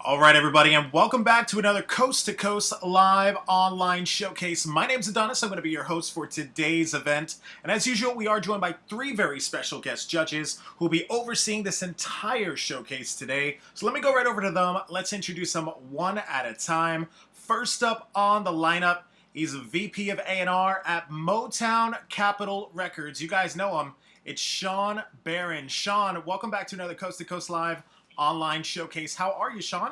All right, everybody, and welcome back to another Coast to Coast live online showcase. My name's Adonis. I'm going to be your host for today's event. And as usual, we are joined by three very special guest judges who will be overseeing this entire showcase today. So let me go right over to them. Let's introduce them one at a time. First up on the lineup, he's a VP of A&R at Motown Capitol Records. You guys know him. It's SHAWN BARRON. SHAWN, welcome back to another Coast to Coast live online showcase. How are you, SHAWN?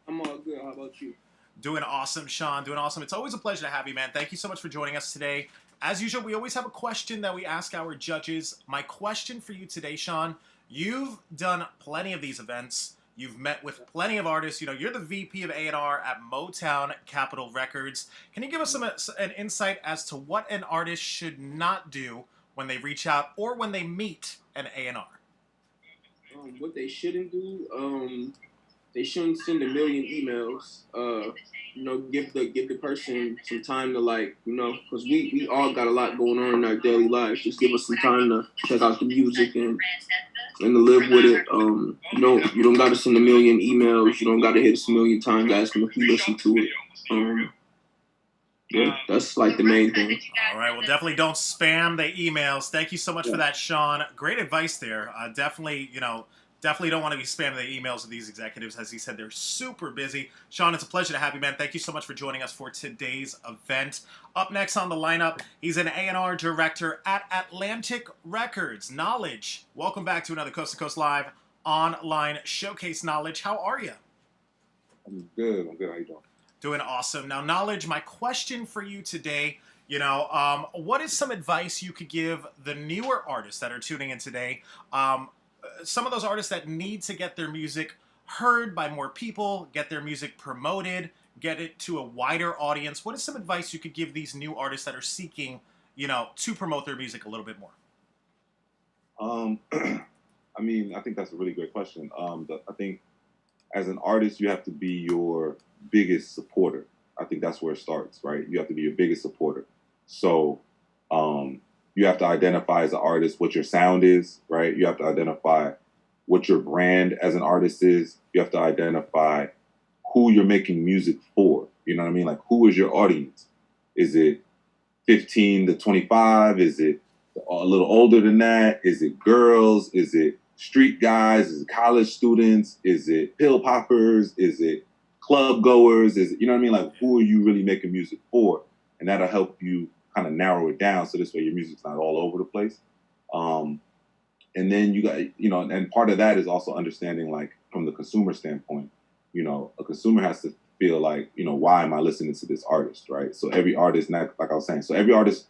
I'm all good. How about you? Doing awesome, SHAWN. Doing awesome. It's always a pleasure to have you, man. Thank you so much for joining us today. As usual, we always have a question that we ask our judges. My question for you today, SHAWN, you've done plenty of these events. You've met with plenty of artists. You know, you're the VP of A&R at Motown Capitol Records. Can you give us an insight as to what an artist should not do when they reach out or when they meet an A&R? What they shouldn't do, they shouldn't send a million emails. Give the person some time to because we all got a lot going on in our daily lives. Just give us some time to check out the music and to live with it. You don't got to send a million emails. You don't got to hit us a million times asking if we listen to it. Yeah, that's like the main thing. All right, well, definitely don't spam the emails. Thank you so much for that, SHAWN. Great advice there. Definitely don't want to be spamming the emails of these executives. As he said, they're super busy. SHAWN, it's a pleasure to have you, man. Thank you so much for joining us for today's event. Up next on the lineup, he's an A&R director at Atlantic Records. Knowledge, welcome back to another Coast to Coast Live online showcase. Knowledge, how are you? I'm good. How you doing? Doing awesome. Now, Knowledge, my question for you today, what is some advice you could give the newer artists that are tuning in today? Some of those artists that need to get their music heard by more people, get their music promoted, get it to a wider audience. What is some advice you could give these new artists that are seeking, to promote their music a little bit more? I think that's a really great question. I think as an artist, you have to be your biggest supporter. I think that's where it starts, right? You have to be your biggest supporter. So you have to identify as an artist what your sound is, right? You have to identify what your brand as an artist is. You have to identify who you're making music for. You know what I mean? Like, who is your audience? Is it 15 to 25? Is it a little older than that? Is it girls? Is it street guys? Is it college students? Is it pill poppers? Is it club goers? Is it, you know what I mean? Like, who are you really making music for? And that'll help you kind of narrow it down so this way your music's not all over the place. And then you got, and part of that is also understanding, like, from the consumer standpoint, a consumer has to feel like, why am I listening to this artist, right? So every artist, like I was saying, so every artist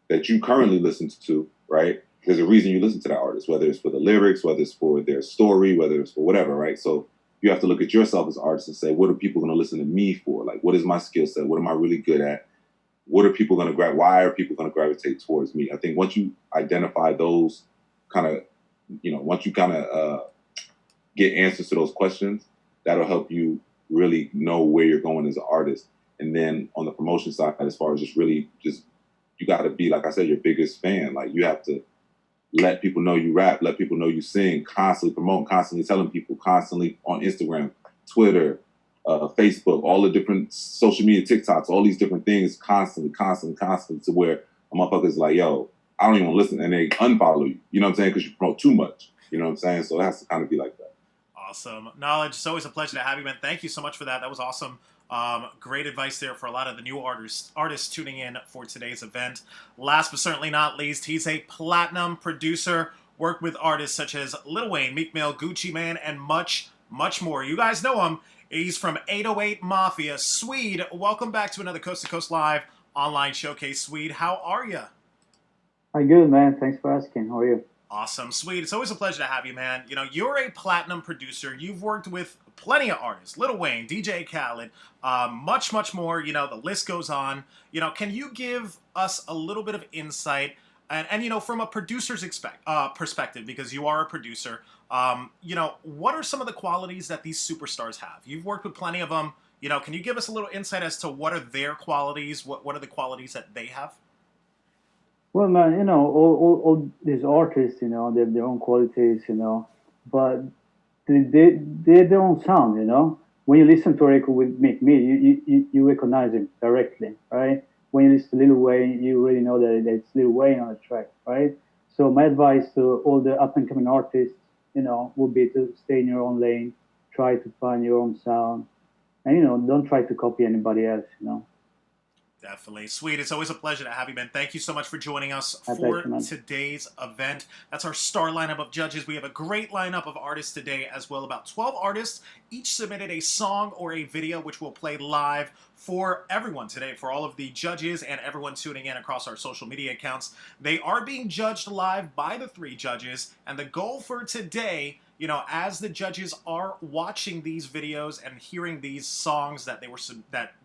that you currently listen to, right, there's a reason you listen to that artist, whether it's for the lyrics, whether it's for their story, whether it's for whatever, right? So you have to look at yourself as an artist and say, what are people going to listen to me for? Like, what is my skill set? What am I really good at? What are people going to why are people going to gravitate towards me? I think once you identify those kind of, once you kind of get answers to those questions, that'll help you really know where you're going as an artist. And then on the promotion side, as far as you got to be, like I said, your biggest fan. Like, you have to let people know you rap, let people know you sing, constantly promoting, constantly telling people, constantly on Instagram, Twitter, Facebook, all the different social media, TikToks, all these different things, constantly, to where a motherfucker's like, yo, I don't even want to listen, and they unfollow you. You know what I'm saying? Because you promote too much. You know what I'm saying? So it has to kind of be like that. Awesome. Knowledge, it's always a pleasure to have you, man. Thank you so much for that. That was awesome. Great advice there for a lot of the new artists tuning in for today's event. Last but certainly not least, he's a platinum producer, worked with artists such as Lil Wayne, Meek Mill, Gucci Mane, and much, much more. You guys know him. He's from 808 Mafia. SWEDE, welcome back to another Coast to Coast Live online showcase. SWEDE, how are you? I'm good, man. Thanks for asking. How are you? Awesome. SWEDE, it's always a pleasure to have you, man. You're a platinum producer. You've worked with plenty of artists, Lil Wayne, DJ Khaled, much, much more. The list goes on. Can you give us a little bit of insight and from a producer's perspective, because you are a producer, what are some of the qualities that these superstars have? You've worked with plenty of them. Can you give us a little insight as to what are their qualities? What are the qualities that they have? Well, man, all these artists, they have their own qualities, but they their own sound, when you listen to a record with Meek Mill, you recognize him directly, right? When you listen to Lil Wayne, you really know that it's Lil Wayne on the track, right? So my advice to all the up and coming artists, would be to stay in your own lane, try to find your own sound, and don't try to copy anybody else. Definitely. Sweet. It's always a pleasure to have you, man. Thank you so much for joining us My for pleasure, man. today's event. That's our star lineup of judges. We have a great lineup of artists today as well. About 12 artists. Each submitted a song or a video, which we'll play live for everyone today, for all of the judges and everyone tuning in across our social media accounts. They are being judged live by the 3 judges, and the goal for today, as the judges are watching these videos and hearing these songs that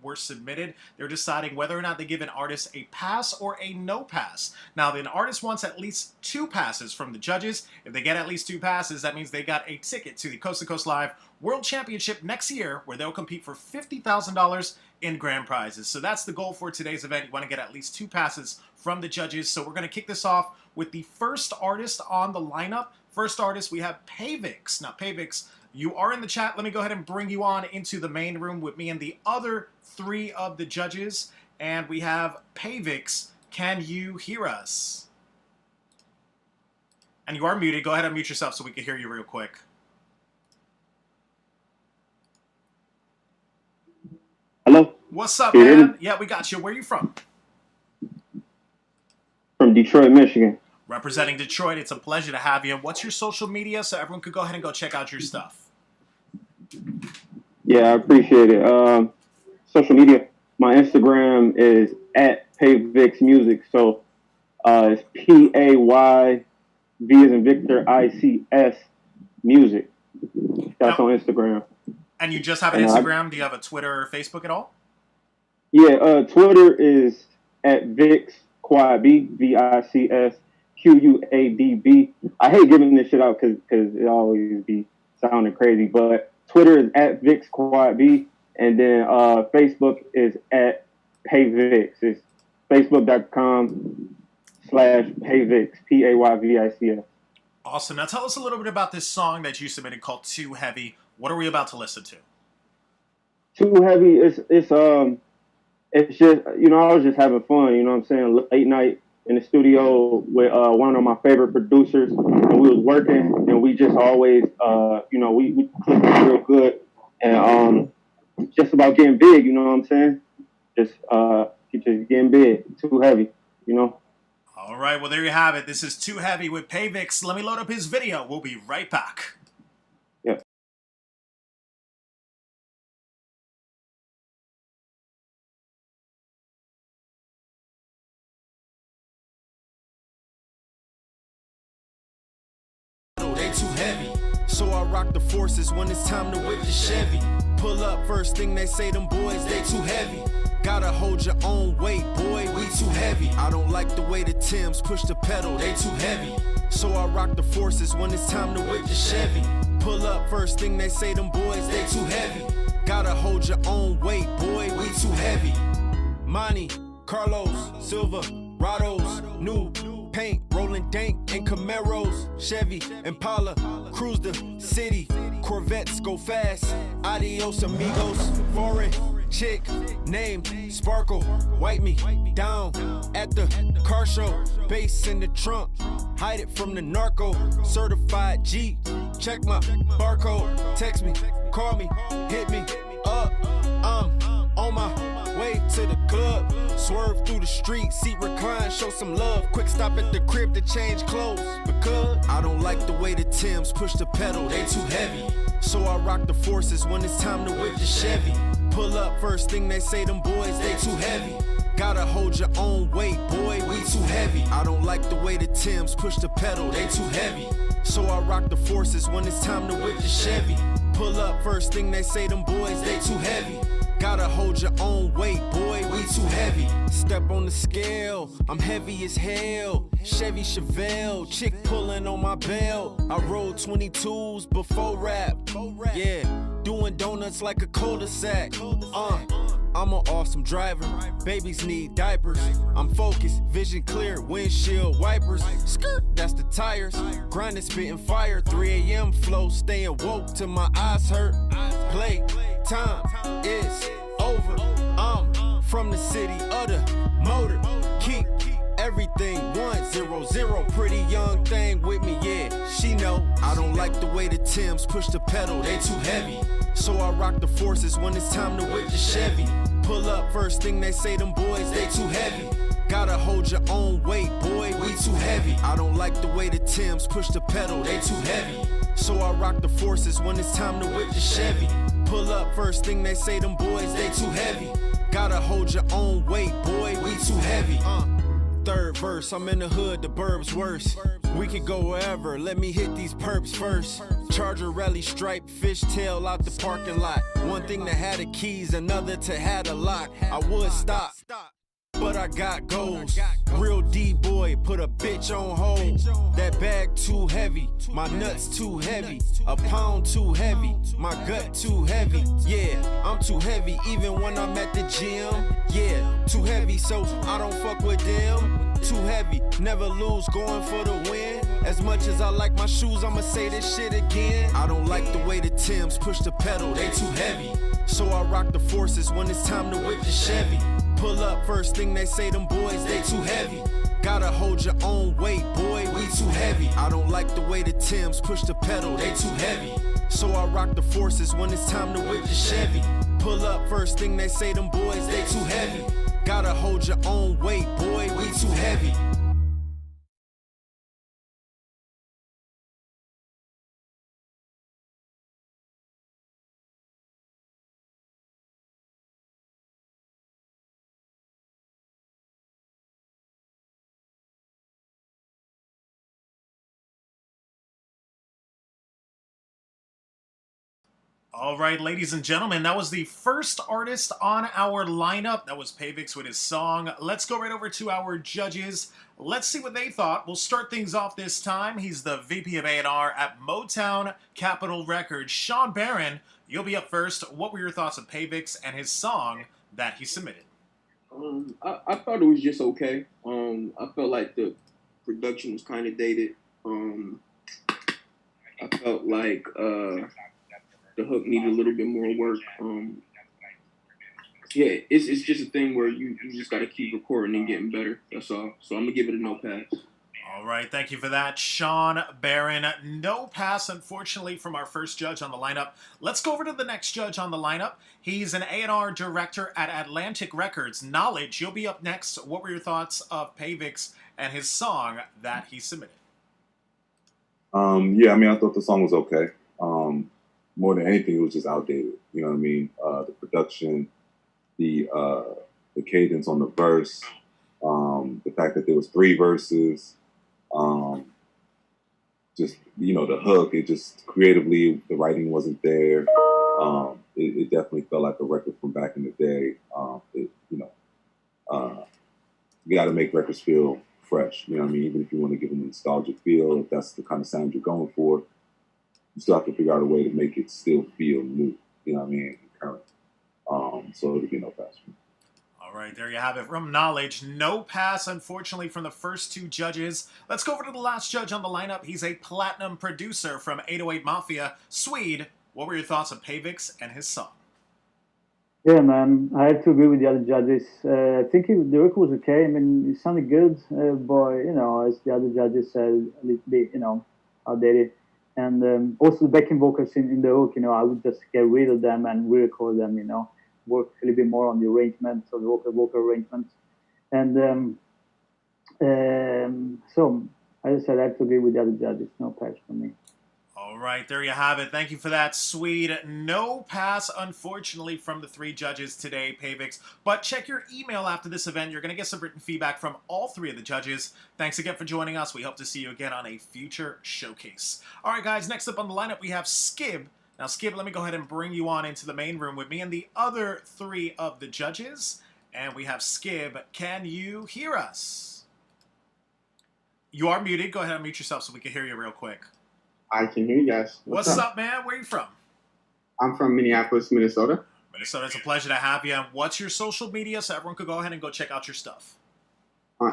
were submitted, they're deciding whether or not they give an artist a pass or a no pass. Now, an artist wants at least 2 passes from the judges. If they get at least 2 passes, that means they got a ticket to the Coast to Coast Live World Championship next year, where they'll compete for $50,000 in grand prizes. So that's the goal for today's event. You want to get at least 2 passes from the judges. So we're going to kick this off with the first artist on the lineup. First artist, we have Pavix. Now, Pavix, you are in the chat. Let me go ahead and bring you on into the main room with me and the other 3 of the judges. And we have Pavix. Can you hear us? And you are muted. Go ahead and mute yourself so we can hear you real quick. Hello? What's up, Can you hear man? me? Yeah, we got you. Where are you from? From Detroit, Michigan. Representing Detroit, it's a pleasure to have you. And what's your social media so everyone could go ahead and go check out your stuff? Yeah, I appreciate it. Social media, my Instagram is at Pavix Music. So it's Payv as in Victor ICS Music. That's on Instagram. And you just have an Instagram? Do you have a Twitter or Facebook at all? Yeah, Twitter is at Vix Quad B, VICS QUADB. I hate giving this shit out because it always be sounding crazy, but Twitter is at Vix Quad B, and then Facebook is at Payvix. It's facebook.com/Payvix, Payvics. Awesome. Now tell us a little bit about this song that you submitted called Too Heavy. What are we about to listen to? Too Heavy. It's just I was just having fun. You know what I'm saying? Late night in the studio with one of my favorite producers, and we was working, and we just always we clicked real good, and just about getting big. You know what I'm saying? Just getting big. Too Heavy. All right. Well, there you have it. This is Too Heavy with Pavix. Let me load up his video. We'll be right back. Yep. They too heavy, so I rock the forces when it's time to whip the Chevy. Pull up, first thing they say, them boys, they too heavy. Gotta hold your own weight, boy, we too heavy. I don't like the way the Timbs push the pedal, they too heavy. So I rock the forces when it's time to whip the Chevy. Pull up, first thing they say, them boys, they too heavy. Gotta hold your own weight, boy, we too heavy. Monty, Carlos, Silva, Rados, new paint, rolling dank and Camaros, Chevy, Impala, cruise the city, Corvettes go fast, adios amigos, foreign chick, name, Sparkle, wipe me down at the car show, bass in the trunk, hide it from the narco, certified G, check my barcode, text me, call me, hit me up, I'm on my way to the club, swerve through the street, seat recline, show some love, quick stop at the crib to change clothes, because I don't like the way the Timbs push the pedal, they too heavy, so I rock the forces when it's time to whip the Chevy. Pull up, first thing they say, them boys, they too heavy. Gotta hold your own weight, boy, we too heavy. I don't like the way the Timbs push the pedal, they too heavy. So I rock the forces when it's time to whip the Chevy. Pull up, first thing they say, them boys, they too heavy. Gotta hold your own weight, boy, we too heavy. Step on the scale, I'm heavy as hell. Chevy Chevelle, chick pulling on my belt. I rode 22s before rap, yeah. Doing donuts like a cul-de-sac, I'm an awesome driver, babies need diapers. I'm focused, vision clear, windshield wipers. Skirt, that's the tires, grinding, spitting fire. 3 a.m. flow, staying woke till my eyes hurt. Play time is over. I'm from the city of the motor. Keep everything 100. Pretty young thing with me, yeah, she know. I don't like the way the Timbs push the pedal, they too heavy. So I rock the forces when it's time to whip the Chevy. Pull up, first thing they say, them boys, they too heavy. Gotta hold your own weight, boy, we too heavy. I don't like the way the Timbs push the pedal, they too heavy. So I rock the forces when it's time to whip the Chevy. Pull up, first thing they say, them boys, they too heavy. Gotta hold your own weight, boy, we too heavy. Third verse, I'm in the hood, the burbs worse. We can go wherever, let me hit these perps first. Charger rally stripe, fishtail out the parking lot. One thing to have the keys, another to have the lock. I would stop, but I got goals. Real D-boy, put a bitch on hold. That bag too heavy, my nuts too heavy. A pound too heavy, my gut too heavy. Yeah, I'm too heavy even when I'm at the gym. Yeah, too heavy so I don't fuck with them. Too heavy, never lose, going for the win. As much as I like my shoes, I'ma say this shit again. I don't like the way the Timbs push the pedal, they too heavy. So I rock the forces when it's time to whip the Chevy. Pull up, first thing they say, them boys, they too heavy. Gotta hold your own weight, boy, we too heavy. I don't like the way the Timbs push the pedal, they too heavy. So I rock the forces when it's time to whip the Chevy. Pull up, first thing they say, them boys, they too heavy. Gotta hold your own weight, boy, we too heavy. All right, ladies and gentlemen, that was the first artist on our lineup. That was Pavix with his song. Let's go right over to our judges. Let's see what they thought. We'll start things off this time. He's the VP of A&R at Motown Capitol Records. Sean Barron, you'll be up first. What were your thoughts of Pavix and his song that he submitted? I thought it was just okay. I felt like the production was kind of dated. I felt like the hook needed a little bit more work. Yeah, it's just a thing where you just got to keep recording and getting better. That's all. So I'm gonna give it a no pass. All right, thank you for that, Sean Barron. No pass, unfortunately, from our first judge on the lineup. Let's go over to the next judge on the lineup. He's an A&R director at Atlantic Records. Knowledge, you'll be up next. What were your thoughts of Pavix and his song that he submitted? Yeah, I mean, I thought the song was okay. More than anything, it was just outdated. You know what I mean? The production, the cadence on the verse, the fact that there was 3 verses, just, you know, the hook, it just creatively, the writing wasn't there. It definitely felt like a record from back in the day. You got to make records feel fresh. You know what I mean? Even if you want to give them a nostalgic feel, if that's the kind of sound you're going for, you still have to figure out a way to make it still feel new. You know what I mean? Current. So it'll be no pass for me. All right, there you have it from Knowledge. No pass, unfortunately, from the first 2 judges. Let's go over to the last judge on the lineup. He's a platinum producer from 808 Mafia. SWEDE, what were your thoughts of Pavix and his song? Yeah, man, I have to agree with the other judges. I think the record was okay. I mean, it sounded good, but, you know, as the other judges said, a little bit, you know, outdated. And also the backing vocals in the hook, you know, I would just get rid of them and re-record them, you know, work a little bit more on the arrangement, so the vocal arrangements. And so, as I said, I have to agree with the other judges. No pass for me. All right, there you have it. Thank you for that, SWEDE. No pass, unfortunately, from the 3 judges today, Pavix. But check your email after this event. You're going to get some written feedback from all 3 of the judges. Thanks again for joining us. We hope to see you again on a future showcase. All right, guys, next up on the lineup, we have Skib. Now, Skib, let me go ahead and bring you on into the main room with me and the other 3 of the judges. And we have Skib. Can you hear us? You are muted. Go ahead and mute yourself so we can hear you real quick. I can hear you guys. What's up, man? Where are you from? I'm from Minneapolis, Minnesota. Minnesota, it's a pleasure to have you. What's your social media so everyone could go ahead and go check out your stuff?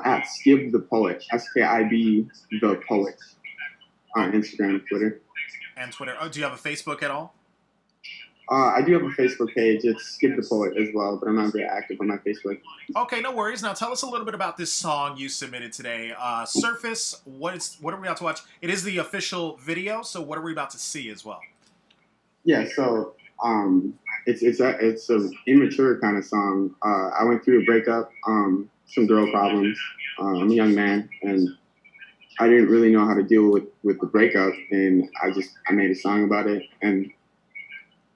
At Skib the Poet, SKIB the Poet, on Instagram and Twitter. And Twitter. Oh, do you have a Facebook at all? I do have a Facebook page. It's Skip the Poet as well, but I'm not very active on my Facebook. Okay, no worries. Now tell us a little bit about this song you submitted today. Surface, what are we about to watch? It is the official video, so what are we about to see as well? Yeah, so it's a immature kind of song. I went through a breakup, some girl problems. I'm a young man, and I didn't really know how to deal with the breakup, and I made a song about it, and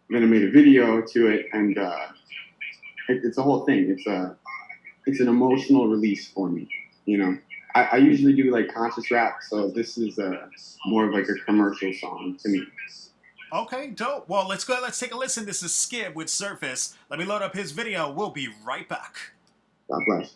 then I made a video to it, and it's a whole thing. It's an emotional release for me, you know. I usually do like conscious rap, so this is more of like a commercial song to me. Okay, dope. Well, let's go. Let's take a listen. This is Skib with Surface. Let me load up his video. We'll be right back. God bless.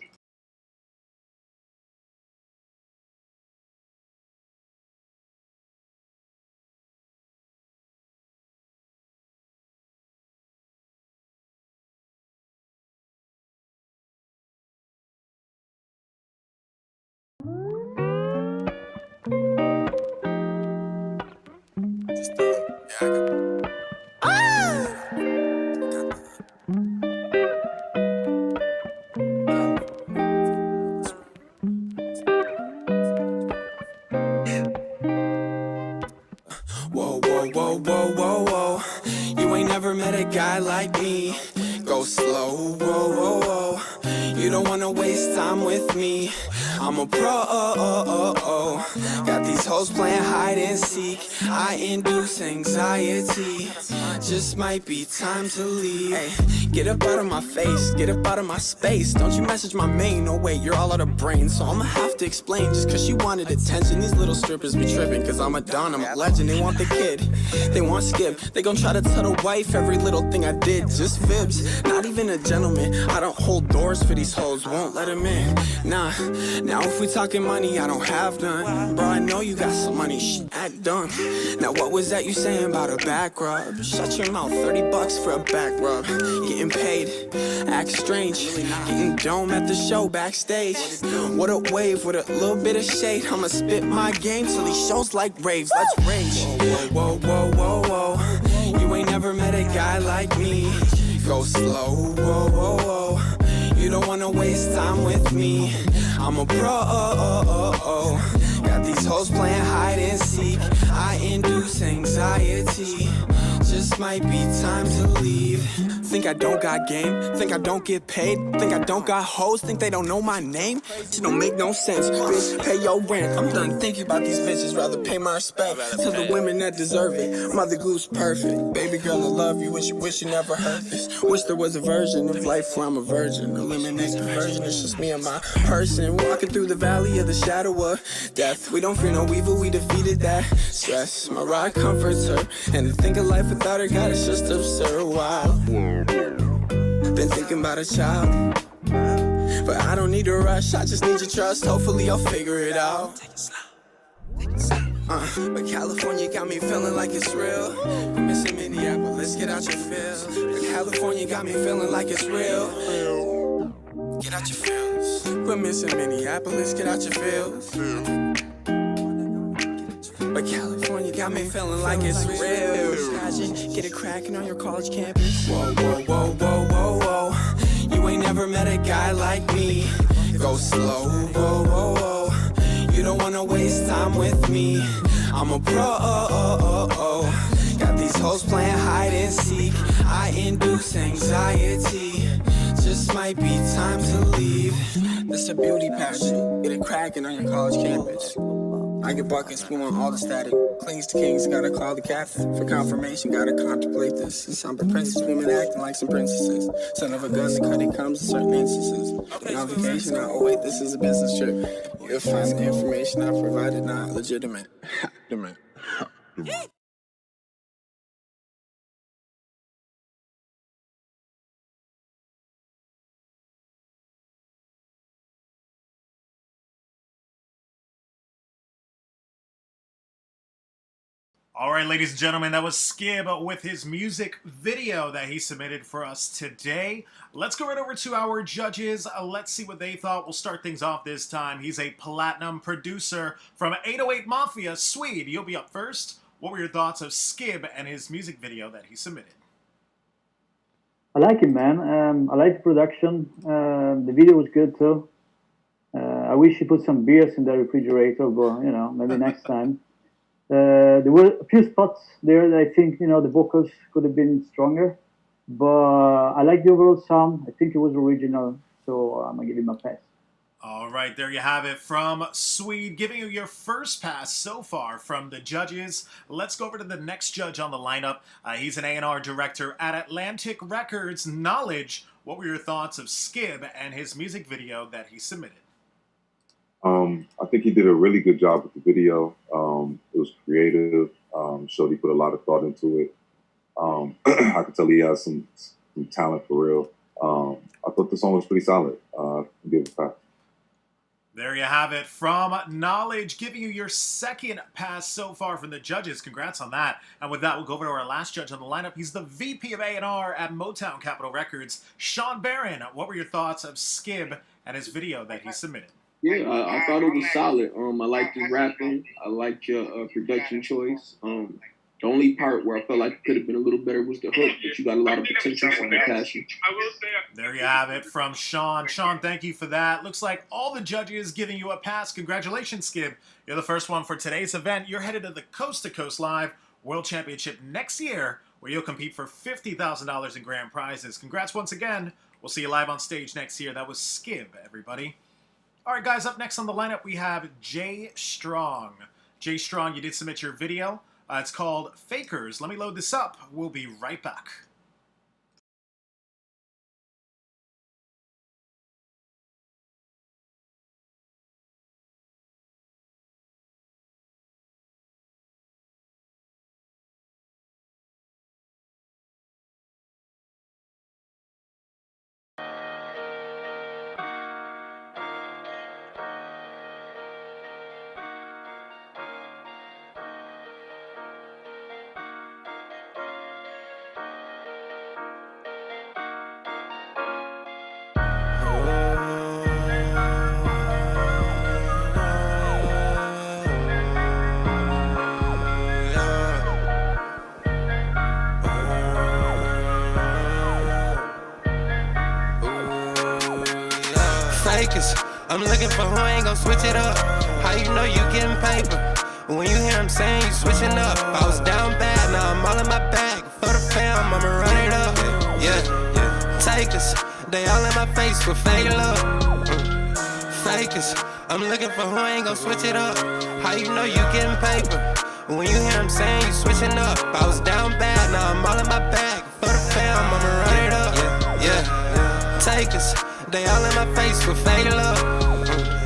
Whoa, whoa, whoa, whoa, whoa, whoa. You ain't never met a guy like me. Go slow, whoa, whoa, whoa. You don't wanna waste time with me. I'm a pro, got these hoes playing hide and seek. I induce anxiety. Just might be time to leave. Hey, get up out of my face, get up out of my space. Don't you message my main, no way, you're all out of brain. So I'ma have to explain, just cause you wanted attention. These little strippers be tripping, cause I'm a don, I'm a legend. They want the kid, they want Skip. They gon' try to tell the wife every little thing I did. Just fibs, not even a gentleman. I don't hold doors for these hoes, won't let them in. Nah, now if we talking money, I don't have none. Bro, I know you got some money, shit, act dumb. Now what was that you saying about a back rub? Shut your mouth, 30 bucks for a back rub. Getting paid, act strange. Getting dome at the show backstage. What a wave with a little bit of shade. I'ma spit my game till these shows like raves. Let's rage. Whoa, whoa, whoa, whoa, whoa. You ain't never met a guy like me. Go slow, whoa, whoa, whoa. You don't wanna waste time with me. I'm a pro, got these hoes playing hide and seek. I induce anxiety. Just might be time to leave. Think I don't got game, think I don't get paid, think I don't got hoes, think they don't know my name. It don't make no sense, bitch, pay your rent. I'm done thinking about these bitches, rather pay my respect to the women that deserve it. Mother Goose perfect, baby girl I love you, wish you never heard this. Wish there was a version of life where I'm a virgin. Eliminate conversion, it's just me and my person. Walking through the valley of the shadow of death. We don't fear no evil, we defeated that stress. My ride comforts her, and to think of life without her, God, it's just absurd. Wow. Been thinking about a child, but I don't need to rush, I just need your trust. Hopefully I'll figure it out. But California got me feeling like it's real. I'm missing Minneapolis, get out your feels. But California got me feeling like it's real. Get out your feels. We're missing Minneapolis, get out your feels. But California got me feeling like it's real. Get it cracking on your college campus. Whoa, whoa, whoa, whoa, whoa, whoa. You ain't never met a guy like me. Go slow, whoa, whoa, whoa. You don't wanna waste time with me. I'm a pro, got these hoes playing hide and seek. I induce anxiety. Just might be time to leave. This a beauty pageant. Get it cracking on your college campus. I get buckets, we want all the static. Clings to kings, gotta call the captain. For confirmation, gotta contemplate this. And some princess women acting like some princesses. Son of a gun, the cutting comes in certain instances. When on vacation, oh wait, this is a business trip. You'll find the information I provided not legitimate. All right, ladies and gentlemen, that was Skib with his music video that he submitted for us today. Let's go right over to our judges. Let's see what they thought. We'll start things off this time. He's a platinum producer from 808 Mafia, SWEDE. You'll be up first. What were your thoughts of Skib and his music video that he submitted? I like it, man. I like the production. The video was good too. I wish he put some beers in the refrigerator, but you know, maybe next time. There were a few spots there that I think the vocals could have been stronger, but I like the overall sound. I think it was original, so I'm gonna give him a pass. All right, there you have it from SWEDE, giving you your first pass so far from the judges. Let's go over to the next judge on the lineup. He's an A&R director at Atlantic Records. Knowledge, what were your thoughts of Skib and his music video that he submitted? I think he did a really good job with the video. It was creative. Showed he put a lot of thought into it. I could tell he has some talent for real. I thought the song was pretty solid. Give it a pass. There you have it from Knowledge, giving you your second pass so far from the judges. Congrats on that. And with that, we'll go over to our last judge on the lineup. He's the VP of A&R at Motown Capitol Records, SHAWN. What were your thoughts of Skib and his video that he submitted? Yeah, I thought it was solid. I liked his rapping. I liked your production choice. The only part where I felt like it could have been a little better was the hook, but you got a lot of potential from the passion. There you have it from SHAWN. SHAWN, thank you for that. Looks like all the judges giving you a pass. Congratulations, Skib. You're the first one for today's event. You're headed to the Coast to Coast Live World Championship next year, where you'll compete for $50,000 in grand prizes. Congrats once again. We'll see you live on stage next year. That was Skib, everybody. All right, guys, up next on the lineup, we have Jay Strong. Jay Strong, you did submit your video. It's called Fakers. Let me load this up. We'll be right back. I'm looking for who ain't gon' switch it up. How you know you getting paper? When you hear him saying you switching up. I was down bad, now I'm all in my bag. For the fam, I'ma run it up. Yeah. Takers, they all in my face with fake love. Fakers, I'm looking for who ain't gon' switch it up. How you know you getting paper? When you hear him saying you switching up. I was down bad, now I'm all in my bag. For the fam, I'ma run it up. Yeah. Takers, they all in my face with fake love.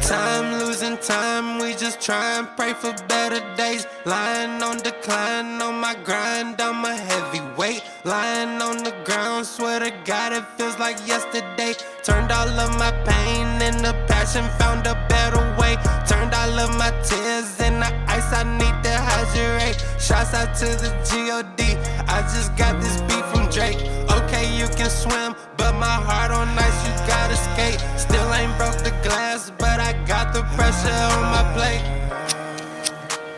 Time, losing time, we just try and pray for better days. Lying on decline, on my grind, I'm a heavyweight. Lying on the ground, swear to God it feels like yesterday. Turned all of my pain into passion, found a better way. Turned all of my tears into ice, I need to hydrate. Shouts out to the G.O.D. I just got this beat from Drake. Okay, you can swim, but my heart on ice, you gotta skate. Still ain't broke the glass, but I got the pressure on my plate.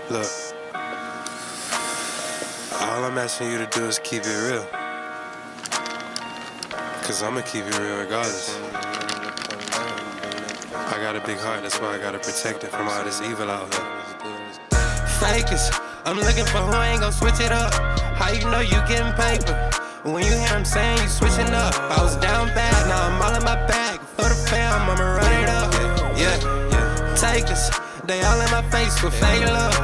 Look, all I'm asking you to do is keep it real. Cause I'ma keep it real regardless. I got a big heart, that's why I gotta protect it from all this evil out here. Fakers, I'm looking for who ain't gon' switch it up. How you know you getting paper? When you hear him saying you switching up. I was down bad, now I'm all in my bag. For the fam, I'ma run it up. Yeah. Takers, they all in my face with fake love.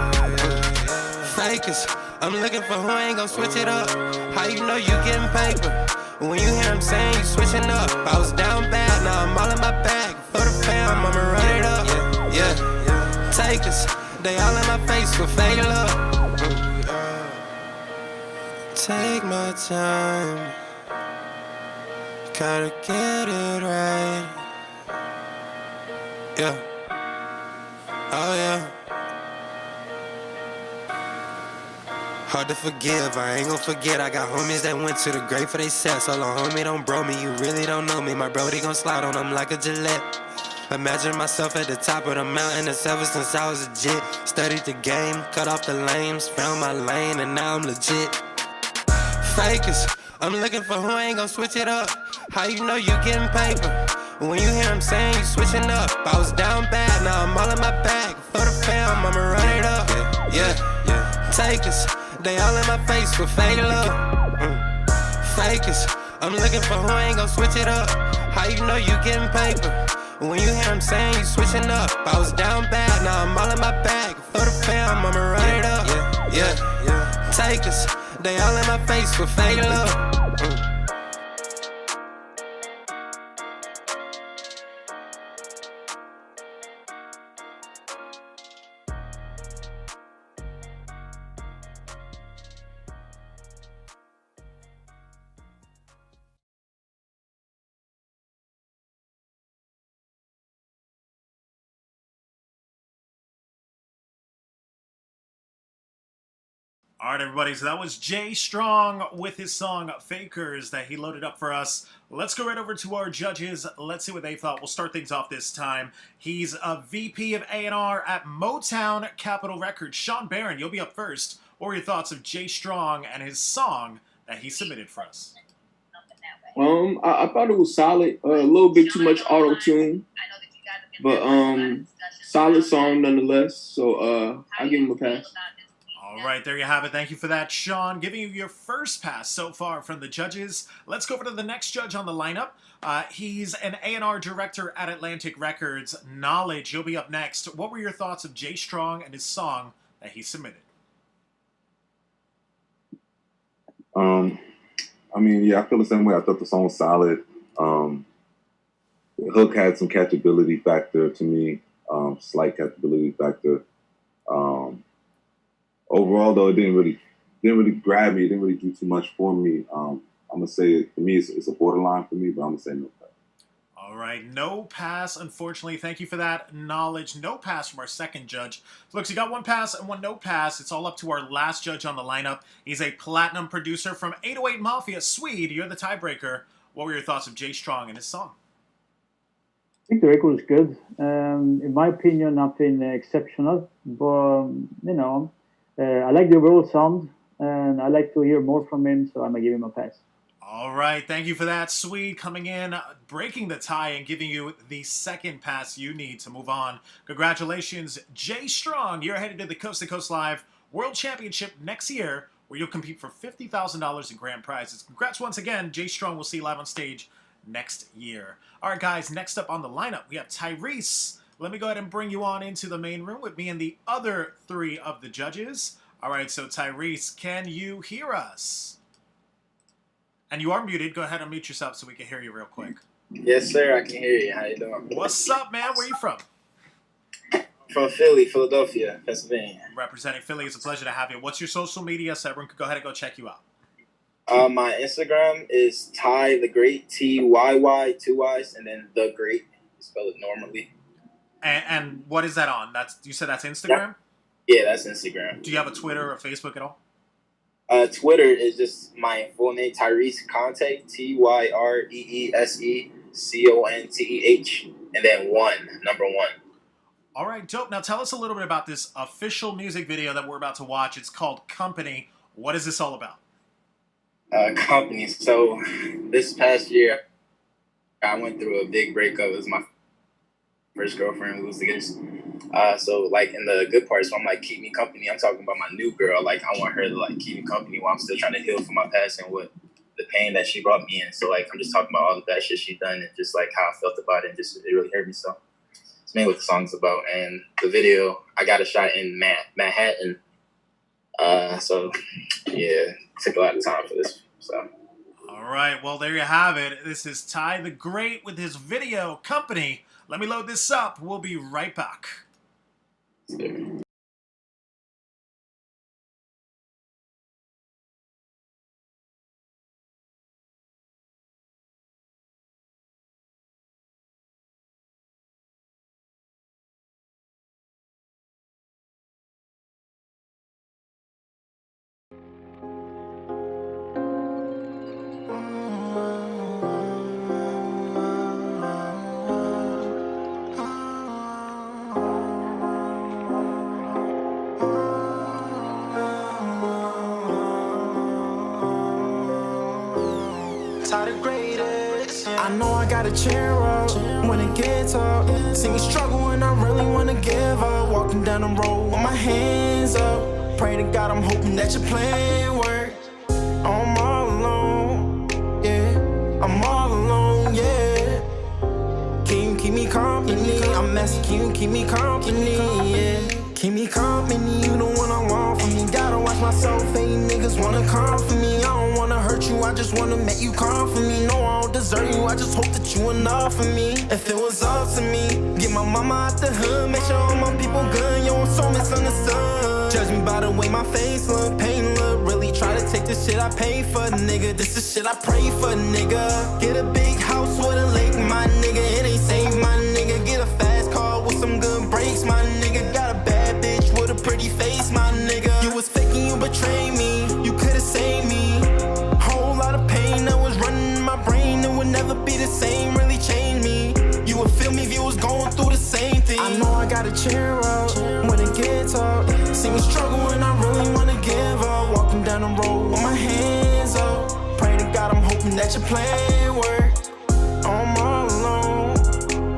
Fakers, I'm looking for who ain't gon' switch it up. How you know you getting paper? When you hear him saying you switching up. I was down bad, now I'm all in my bag. For the fam, I'ma run it up. Yeah. Takers, they all in my face with fake love. Take my time, gotta get it right. Yeah, oh yeah. Hard to forgive, I ain't gon' forget. I got homies that went to the grave for they set. So long, homie, don't bro me, you really don't know me. My brody gon' slide on them like a Gillette. Imagine myself at the top of the mountain. That's ever since I was a jit. Studied the game, cut off the lames, found my lane, and now I'm legit. Fakers, I'm looking for who ain't gon' switch it up. How you know you getting paper? When you hear him saying you switching up. I was down bad, now I'm all in my bag. For the fam, I'ma run it up. Yeah. Takers, they all in my face with fake love. Fakers, I'm looking for who ain't gon' switch it up. How you know you getting paper? When you hear him saying you switching up. I was down bad, now I'm all in my bag. For the fam, I'ma run it up. Yeah. Takers, they all in my face with fake love. All right, everybody, so that was Jay Strong with his song Fakers that he loaded up for us. Let's go right over to our judges. Let's see what they thought. We'll start things off this time. He's a VP of A&R at Motown Capitol Records. Sean Barron, you'll be up first. What were your thoughts of Jay Strong and his song that he submitted for us? I thought it was solid. A little bit too much auto-tune. But solid song nonetheless. So I'll give him a pass. All right, there you have it. Thank you for that, Sean. Giving you your first pass so far from the judges. Let's go over to the next judge on the lineup. He's an A&R director at Atlantic Records. Knowledge, you'll be up next. What were your thoughts of Jay Strong and his song that he submitted? I mean, yeah, I feel the same way. I thought the song was solid. The hook had some catchability factor to me, slight catchability factor. Overall, though, it didn't really grab me. It didn't really do too much for me. I'm gonna say for me, it's a borderline for me, but I'm gonna say no pass. All right, no pass, unfortunately. Thank you for that, Knowledge. No pass from our second judge. Looks, you got one pass and one no pass. It's all up to our last judge on the lineup. He's a platinum producer from 808 Mafia, SWEDE. You're the tiebreaker. What were your thoughts of Jay Strong and his song? I think the record was good. In my opinion, nothing exceptional, but I like the overall sound, and I like to hear more from him, so I'm gonna give him a pass. All right, thank you for that, SWEDE, coming in, breaking the tie and giving you the second pass you need to move on. Congratulations, Jay Strong. You're headed to the Coast to Coast Live World Championship next year, where you'll compete for $50,000 in grand prizes. Congrats once again, Jay Strong. We'll see you live on stage next year. All right, guys, next up on the lineup, we have Tyrese. Let me go ahead and bring you on into the main room with me and the other three of the judges. All right, so Tyrese, can you hear us? And you are muted. Go ahead and mute yourself so we can hear you real quick. Yes, sir. I can hear you. How you doing? What's up, man? Where you from? From Philly, Philadelphia, Pennsylvania. Representing Philly. It's a pleasure to have you. What's your social media so everyone could go ahead and go check you out? My Instagram is Ty the Great, TYY, 2 Y's, and then the Great. You spell it normally. And what is that on? You said that's Instagram? Yeah, that's Instagram. Do you have a Twitter or Facebook at all? Twitter is just my full name, Tyrese Conte, TYREESECONTEH, and then number 1. All right, dope. Now tell us a little bit about this official music video that we're about to watch. It's called Company. What is this all about? Company. So this past year, I went through a big breakup. It was my first girlfriend. We was together. So like in the good parts, I'm like, keep me company. I'm talking about my new girl. Like I want her to like keep me company while I'm still trying to heal from my past and what the pain that she brought me in. So like I'm just talking about all the bad shit she done and just like how I felt about it. And just it really hurt me. So it's mainly what the song's about. And the video, I got a shot in Manhattan. So yeah, it took a lot of time for this. So. All right, well there you have it. This is Ty the Great with his video Company. Let me load this up. We'll be right back. Ty the greatest. I know I gotta cheer up when it gets up. See me struggle and I really wanna give up. Walking down the road with my hands up. Pray to God, I'm hoping that your plan works. I'm all alone, yeah. I'm all alone, yeah. Can you keep me company? I'm asking, can you keep me company, yeah. Keep me company, you the one I want from me. Gotta watch myself, fake niggas wanna come for me. I don't wanna hurt you, I just wanna make you come for me. No, I don't deserve you, I just hope that you enough for me. If it was up to me, get my mama out the hood, make sure all my people good. Yo, I'm so misunderstood. Judge me by the way my face look, pain look. Really try to take the shit I pay for, nigga. This is shit I pray for, nigga. Get a big house with a lake, my nigga. It ain't save my nigga. Get a fast car with some good brakes, my nigga. Got a bad bitch with a pretty face, my nigga. You was faking, you betrayed me. You could've saved me. Whole lot of pain that was running in my brain. It would never be the same, really changed me. You would feel me if you was going through the same thing. I know I gotta cheer up when it gets up. See me struggle and I really wanna give up. Walking down the road with my hands up. Pray to God, I'm hoping that your plan works. I'm all alone,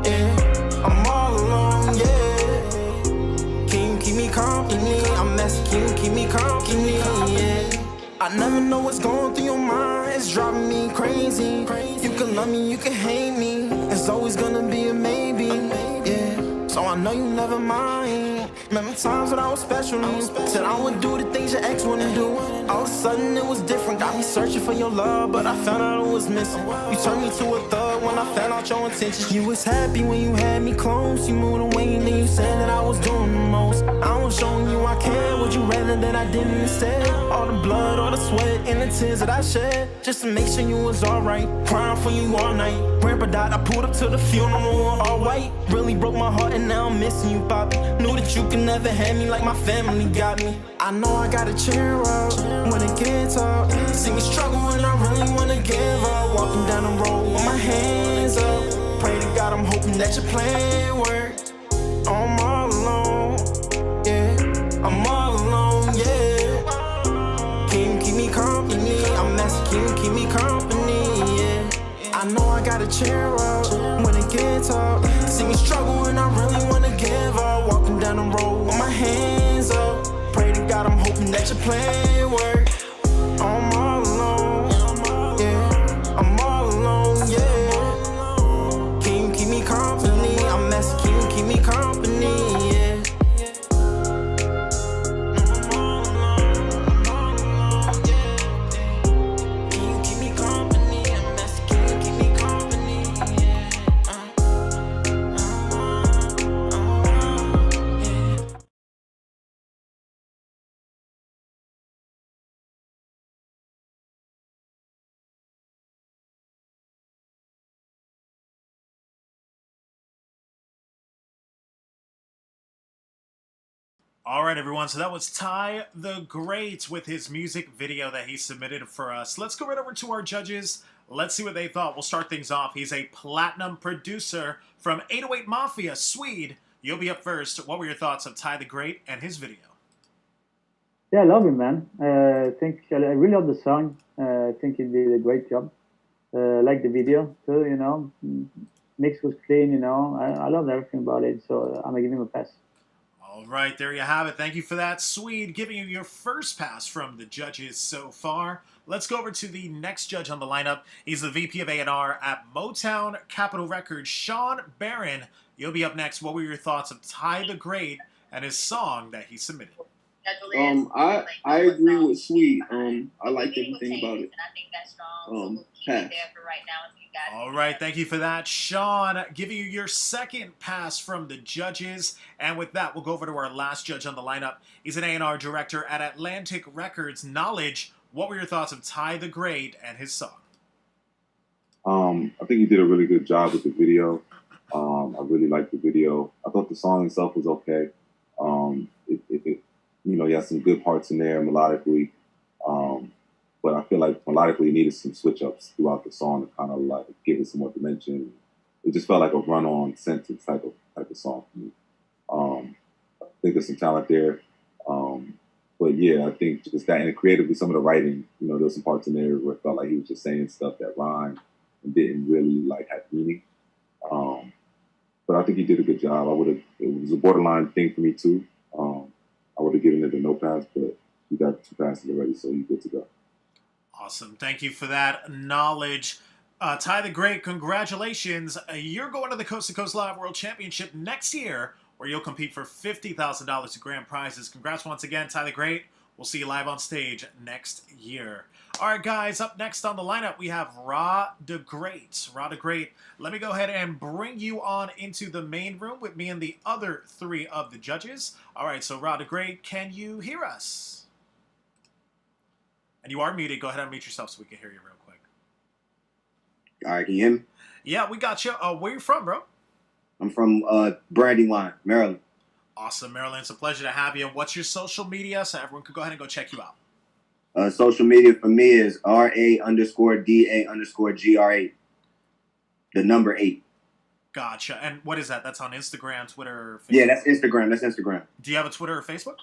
yeah. I'm all alone, yeah. Can you keep me company? I'm asking, can you keep me company, yeah. I never know what's going through your mind. It's driving me crazy. You can love me, you can hate me. It's always gonna be a maybe, yeah. So I know you never mind. Remember times when I was special. Said I would do the things your ex wouldn't do. All of a sudden it was different. Got me searching for your love, but I found out it was missing. You turned me to a thug when I found out your intentions. You was happy when you had me close. You moved away and then you said that I was doing the most. I was showing you I care. Would you rather that I didn't instead? All the blood, all the sweat, and the tears that I shed, just to make sure you was alright. Crying for you all night. Grandpa died, I pulled up to the funeral all white. Really broke my heart and now I'm missing you, Poppy. Knew that you could never have me like my family got me. I know I gotta cheer up when it gets up. See me struggle and I really wanna give up. Walking down the road with my hands up. Pray to God, I'm hoping that your plan works. I'm all alone, yeah. I'm all alone, yeah. Can you keep me company? I'm asking, can you keep me company, yeah. I know I gotta cheer up when it gets up. See me struggle and I really wanna give up. Walking down the road with my hands up. Pray to God, I'm hoping that your plan works. I'm all alone, yeah. I'm all alone, yeah. Can you keep me company? I'm asking, can you keep me company, yeah. All right, everyone. So that was Ty the Great with his music video that he submitted for us. Let's go right over to our judges. Let's see what they thought. We'll start things off. He's a platinum producer from 808 Mafia, SWEDE. You'll be up first. What were your thoughts of Ty the Great and his video? Yeah, I love him, man. I think I really love the song. I think he did a great job. I like the video too, you know. Mix was clean, you know. I loved everything about it, so I'm gonna give him a pass. All right, there you have it. Thank you for that, SWEDE, giving you your first pass from the judges so far. Let's go over to the next judge on the lineup. He's the VP of A&R at Motown Capitol Records, SHAWN BARRON. You'll be up next. What were your thoughts of Ty the Great and his song that he submitted? I agree with SWEDE. I like everything about it. Pass. All right, thank you for that, Sean. Giving you your second pass from the judges. And with that, we'll go over to our last judge on the lineup. He's an A&R director at Atlantic Records, Knowledge. What were your thoughts of Ty the Great and his song? I think he did a really good job with the video. I really liked the video. I thought the song itself was okay. You know, he has some good parts in there melodically. But I feel like melodically it needed some switch ups throughout the song to kind of like give it some more dimension. It just felt like a run-on sentence type of song for me. I think there's some talent there. But yeah, I think just that, and creatively, some of the writing, you know, there was some parts in there where it felt like he was just saying stuff that rhymed and didn't really like have meaning. But I think he did a good job. It was a borderline thing for me too. I would have given it a no pass, but he got 2 passes already, so he's good to go. Awesome. Thank you for that knowledge. Ty the Great, congratulations. You're going to the Coast to Coast Live World Championship next year, where you'll compete for $50,000 in grand prizes. Congrats once again, Ty the Great. We'll see you live on stage next year. All right, guys, up next on the lineup, we have Ra the Great. Ra the Great, let me go ahead and bring you on into the main room with me and the other 3 of the judges. All right, so Ra the Great, can you hear us? And you are muted. Go ahead and mute yourself so we can hear you real quick. All right, can you hear me? Yeah, we got you. Where you from, bro? I'm from Brandywine, Maryland. Awesome, Maryland. It's a pleasure to have you. What's your social media so everyone could go ahead and go check you out? Social media for me is RA_DA_GR8. The number 8. Gotcha. And what is that? That's on Instagram, Twitter, Facebook? Yeah, that's Instagram. Do you have a Twitter or Facebook?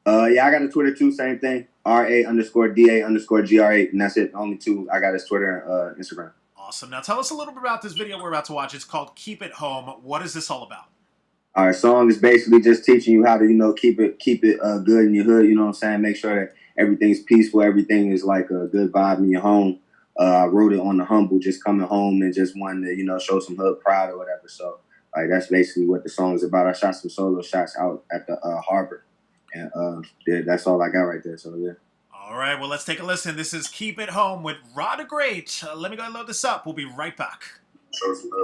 Yeah, I got a Twitter too, same thing. RA_DA_GR8, and that's it. Only 2 I got is Twitter and Instagram. Awesome. Now tell us a little bit about this video we're about to watch. It's called Keep It Home. What is this all about? Our song is basically just teaching you how to, keep it good in your hood. You know what I'm saying? Make sure that everything's peaceful. Everything is like a good vibe in your home. I wrote it on the humble, just coming home and just wanting to, show some hood pride or whatever. So like that's basically what the song is about. I shot some solo shots out at the harbor, and that's all I got right there. So yeah. All right. Well, let's take a listen. This is Keep It Home with Ra the Great. Let me go and load this up. We'll be right back. Show some hood.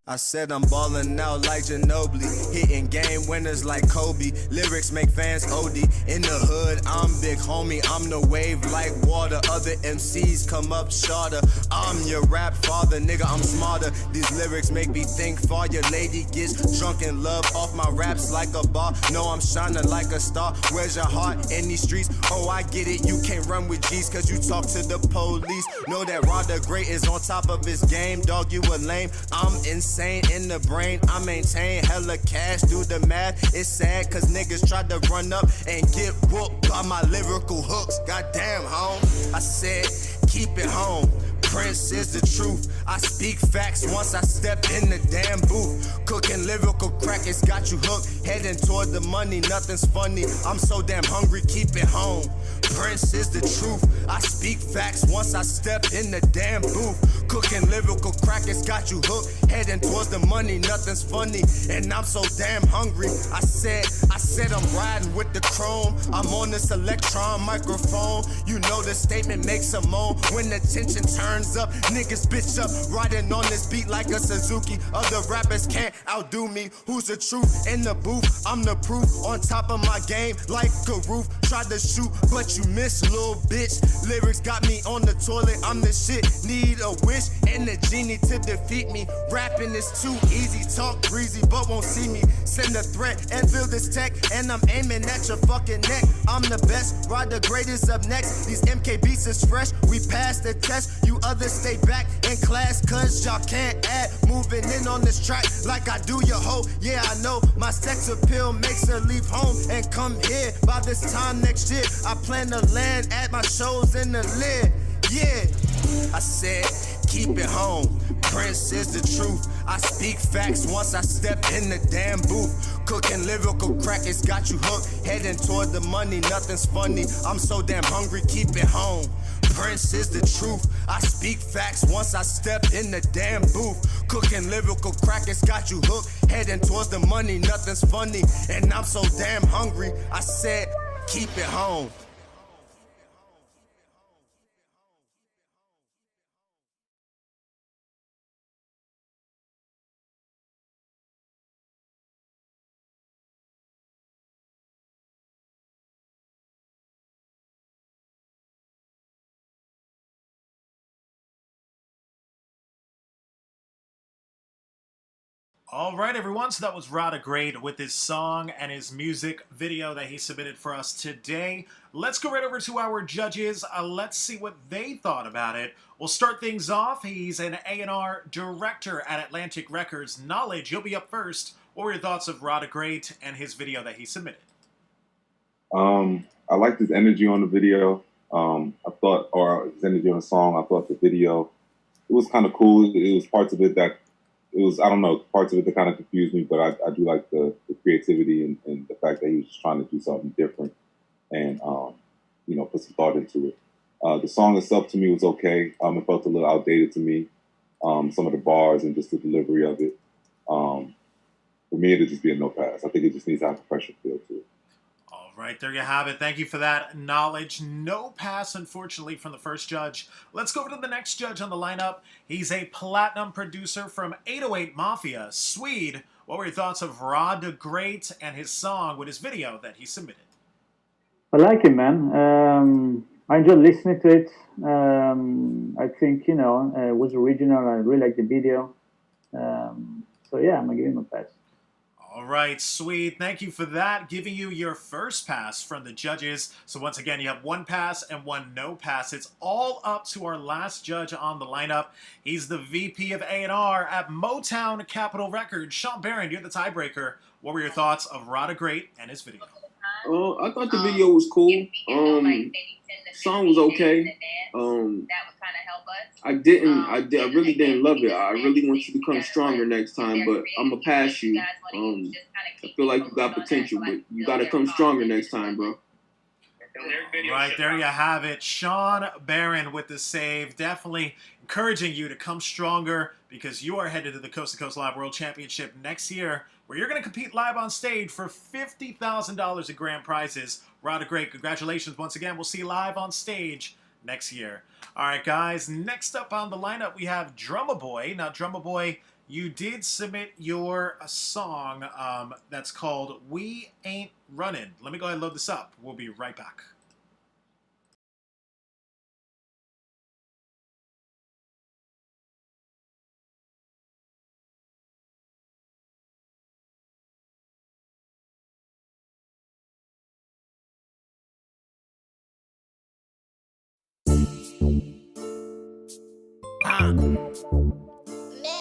I said I'm ballin' out like Ginobili, hitting game winners like Kobe. Lyrics make fans OD. In the hood, I'm big homie. I'm the wave like water. Other MCs come up shorter. I'm your rap father, nigga. I'm smarter. These lyrics make me think far. Your lady gets drunk in love off my raps like a bar. No, I'm shining like a star. Where's your heart in these streets? Oh, I get it. You can't run with G's cause you talk to the police. Know that Ra the Great is on top of his game. Dog, you a lame. I'm insane in the brain. I maintain hella cash. Do the math. It's sad cause niggas tried to run up and get whooped by my lyrical hooks. Goddamn, home. I said, keep it home. Prince is the truth. I speak facts once I step in the damn booth. Cooking lyrical crack, it's got you hooked. Heading toward the money, nothing's funny. I'm so damn hungry, keep it home. Prince is the truth. I speak facts once I step in the damn booth. Cooking lyrical crack, it's got you hooked. Heading towards the money, nothing's funny. And I'm so damn hungry. I said I'm riding with the chrome. I'm on this electron microphone. You know the statement makes a moan. When the tension turns up, niggas bitch up. Riding on this beat like a Suzuki. Other rappers can't outdo me. Who's the truth in the booth? I'm the proof. On top of my game like a roof. Tried to shoot, but you missed, little bitch. Lyrics got me on the toilet. I'm the shit. Need a wish and a genie to defeat me. Rapping is too easy. Talk breezy, but won't see me. Send a threat and feel this tech. And I'm aiming at your fucking neck. I'm the best. Ride the greatest up next. These MK beats is fresh. We passed the test. You others stay back in class cause y'all can't add. Moving in on this track like I do your hoe. Yeah, I know my sex appeal makes her leave home and come here. By this time next year, I plan to land at my shows in the lid. Yeah, I said, keep it home. Prince is the truth. I speak facts once I step in the damn booth. Cooking lyrical crack, it's got you hooked. Heading toward the money, nothing's funny. I'm so damn hungry, keep it home. Prince is the truth. I speak facts once I step in the damn booth. Cooking lyrical crack, it's got you hooked. Heading towards the money, nothing's funny. And I'm so damn hungry. I said, keep it home. All right, everyone. So that was Rada Great with his song and his music video that he submitted for us today. Let's go right over to our judges. Let's see what they thought about it. We'll start things off. He's an A&R director at Atlantic Records. Knowledge, you'll be up first. What were your thoughts of Rada Great and his video that he submitted? I liked his energy on the video. Or his energy on the song. I thought the video, it was kind of cool. It was parts of it that, I don't know, parts of it that kind of confused me, but I do like the creativity and the fact that he was just trying to do something different and, put some thought into it. The song itself to me was okay. It felt a little outdated to me. Some of the bars and just the delivery of it. For me, it'd just be a no pass. I think it just needs to have a professional feel to it. All right, there you have it. Thank you for that knowledge. No pass, unfortunately, from the first judge. Let's go over to the next judge on the lineup. He's a platinum producer from 808 Mafia, SWEDE. What were your thoughts of Rada Great and his song with his video that he submitted? I like it, man. I enjoyed listening to it. I think, it was original. I really like the video. So, yeah, I'm going to give him a pass. All right, SWEDE, thank you for that. Giving you your first pass from the judges. So once again, you have one pass and one no pass. It's all up to our last judge on the lineup. He's the VP of A&R at Motown Capitol Records. Sean Barron, you're the tiebreaker. What were your thoughts of Rada Great and his video? I thought the video was cool. Song was okay. I really didn't love it. I really want you to come stronger next time, but I'm gonna pass you. I feel like you got potential, but you gotta come stronger next time, bro. Right, there you have it. Sean Barron with the save. Definitely encouraging you to come stronger because you are headed to the Coast to Coast Live World Championship next year where you're going to compete live on stage for $50,000 in grand prizes. Rada Great, congratulations once again. We'll see you live on stage next year. All right, guys, next up on the lineup, we have Drumma Boy. Now, Drumma Boy, you did submit your song that's called We Ain't Runnin'. Let me go ahead and load this up. We'll be right back.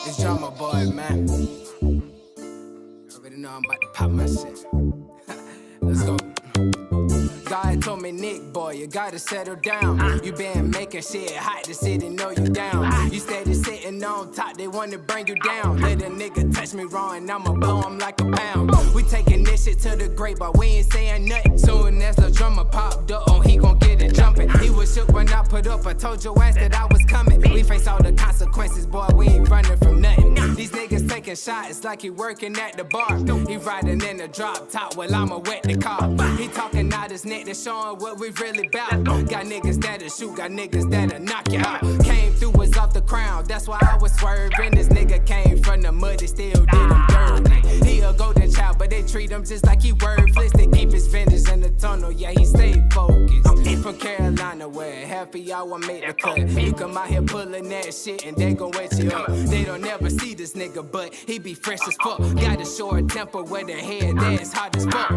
It's Drumma Boy, man. I already know I'm about to pop my shit. Let's go. God told me, Nick, boy, you gotta settle down. You been making shit hot, the city know you down. You steady sitting on top, they wanna bring you down. Let a nigga touch me wrong, and I'ma blow him like a pound. We taking this shit to the grave, but we ain't saying nothing. Soon as the drummer popped up, oh, he gon' get it jumping. He was shook when I put up, I told your ass that I was coming. We face all the consequences, boy, we ain't running from nothing. These niggas taking shots like he working at the bar. He riding in the drop top while I'ma wet the car. He talking out his neck, that's showing what we really bout. Got niggas that'll shoot, got niggas that'll knock you out. Came through was off the crown, that's why I was swerving. This nigga came from the mud, they still did him dirty. He a golden child, but they treat him just like he worthless. They keep his vengeance in the tunnel, yeah, he stay focused. From Carolina, where half of y'all will make the cut. You come out here pulling that shit and they gon' wet you up. They don't never see this nigga, but he be fresh as fuck. Got a short temper where the head that's hot as fuck.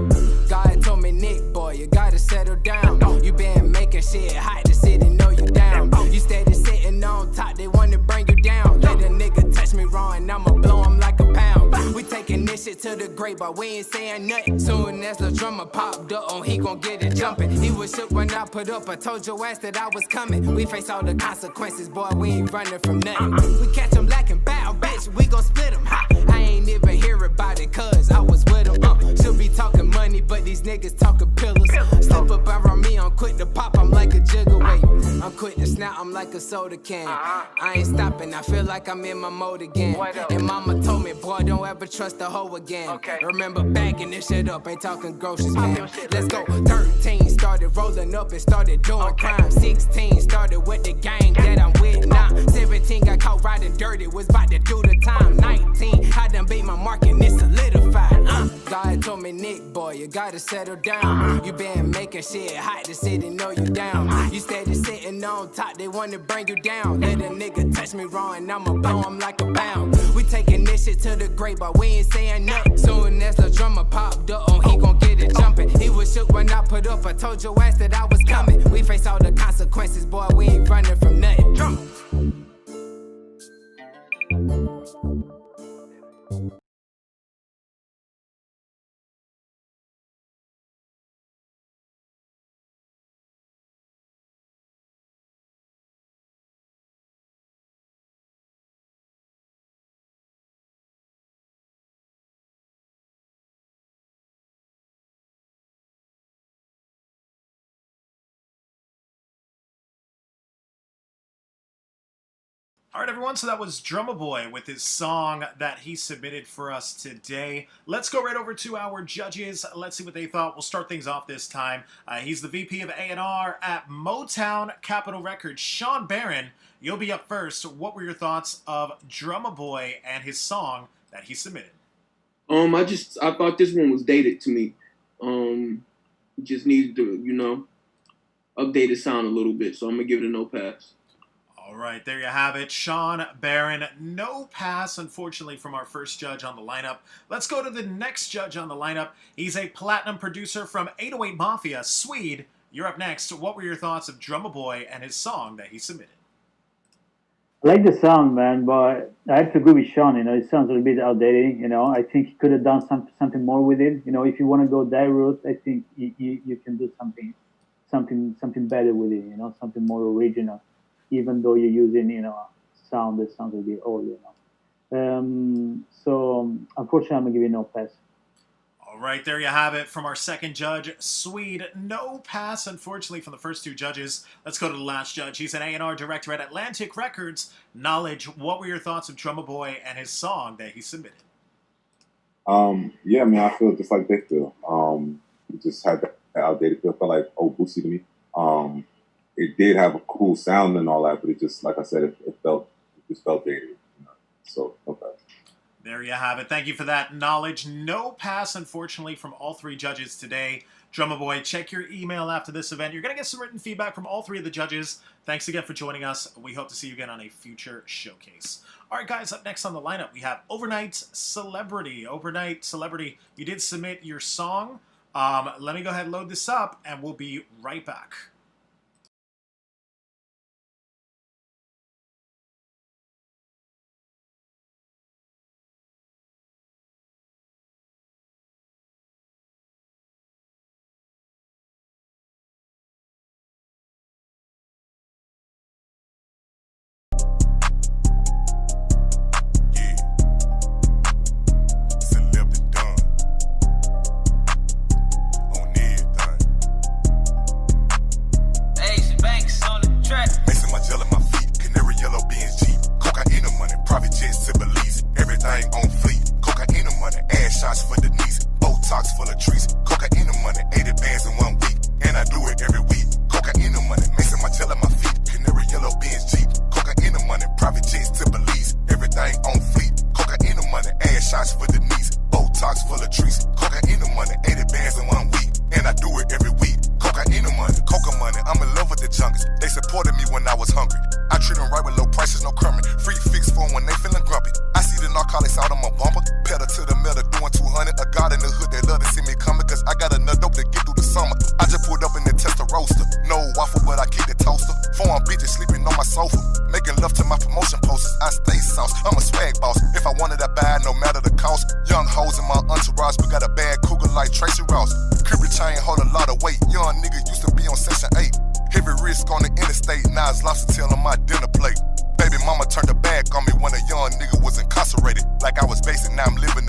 God told me, Nick, boy, you gotta settle down. You been making shit hot, the city know you down. You steady sitting on top, they wanna bring you down. Let a nigga touch me wrong and I'ma blow him like a pound. We taking this shit to the grave, but we ain't saying nothing. Soon as the drummer popped up, oh, he gon' get it jumping. He was shook when I put up, I told your ass that I was coming. We face all the consequences, boy, we ain't running from nothing. We catch him lacking bow, bitch, we gon' split him. Ha. I ain't even hear about it, cause I was with him. Should be talking money, but these niggas talking pillars. Slip up around me, I'm quick to pop, I'm like a jigger weight. I'm quick to snap, I'm like a soda can. I ain't stopping, I feel like I'm in my mode again. And mama told me, boy, don't ever trust a hoe again. Remember bagging this shit up, ain't talking groceries, man. Let's go. 13 started rolling up and started doing crime. 16 started with the gang that I'm with now. 17 got caught riding dirty, was about to do the time. 19, I done beat my mark and it's solidified. God told me, Nick, boy, you gotta settle down. You been making shit hot, the city know you down. You steady sitting on top, they wanna bring you down. Let a nigga touch me wrong, and I'ma blow him like a pound. We taking this shit to the grave, but we ain't saying nothing. Soon as the drummer popped up, oh, he gon' get it jumping. He was shook when I put up, I told your ass that I was coming. We face all the consequences, boy, we ain't running from nothing. Drum. All right, everyone, so that was Drummer Boy with his song that he submitted for us today. Let's go right over to our judges. Let's see what they thought. We'll start things off this time. He's the VP of A&R at Motown Capitol Records, SHAWN BARRON. You'll be up first. What were your thoughts of Drummer Boy and his song that he submitted? I thought this one was dated to me. Just needed to, update the sound a little bit, so I'm gonna give it a no pass. All right, there you have it. SHAWN BARRON, no pass, unfortunately, from our first judge on the lineup. Let's go to the next judge on the lineup. He's a platinum producer from 808 Mafia, SWEDE. You're up next. What were your thoughts of Drummer Boy and his song that he submitted? I like the sound, man, but I have to agree with Sean. It sounds a little bit outdated. I think he could have done something more with it. If you want to go that route, I think you can do something better with it. Something more original. Even though you're using, sound that sounds a bit old, So, unfortunately, I'm going to give you no pass. All right, there you have it from our second judge, SWEDE. No pass, unfortunately, from the first two judges. Let's go to the last judge. He's an A&R director at Atlantic Records. Knowledge, what were your thoughts of Drummer Boy and his song that he submitted? Yeah, man, I feel just like they feel. It just had that outdated feel. Felt like old Boosie to me. It did have a cool sound and all that, but it just, like I said, it just felt dated. So, okay. There you have it. Thank you for that knowledge. No pass, unfortunately, from all three judges today. Drummer Boy, check your email after this event. You're going to get some written feedback from all three of the judges. Thanks again for joining us. We hope to see you again on a future showcase. All right, guys, up next on the lineup, we have Overnight Celebrity. Overnight Celebrity, you did submit your song. Let me go ahead and load this up, and we'll be right back. Like I was basic, now I'm living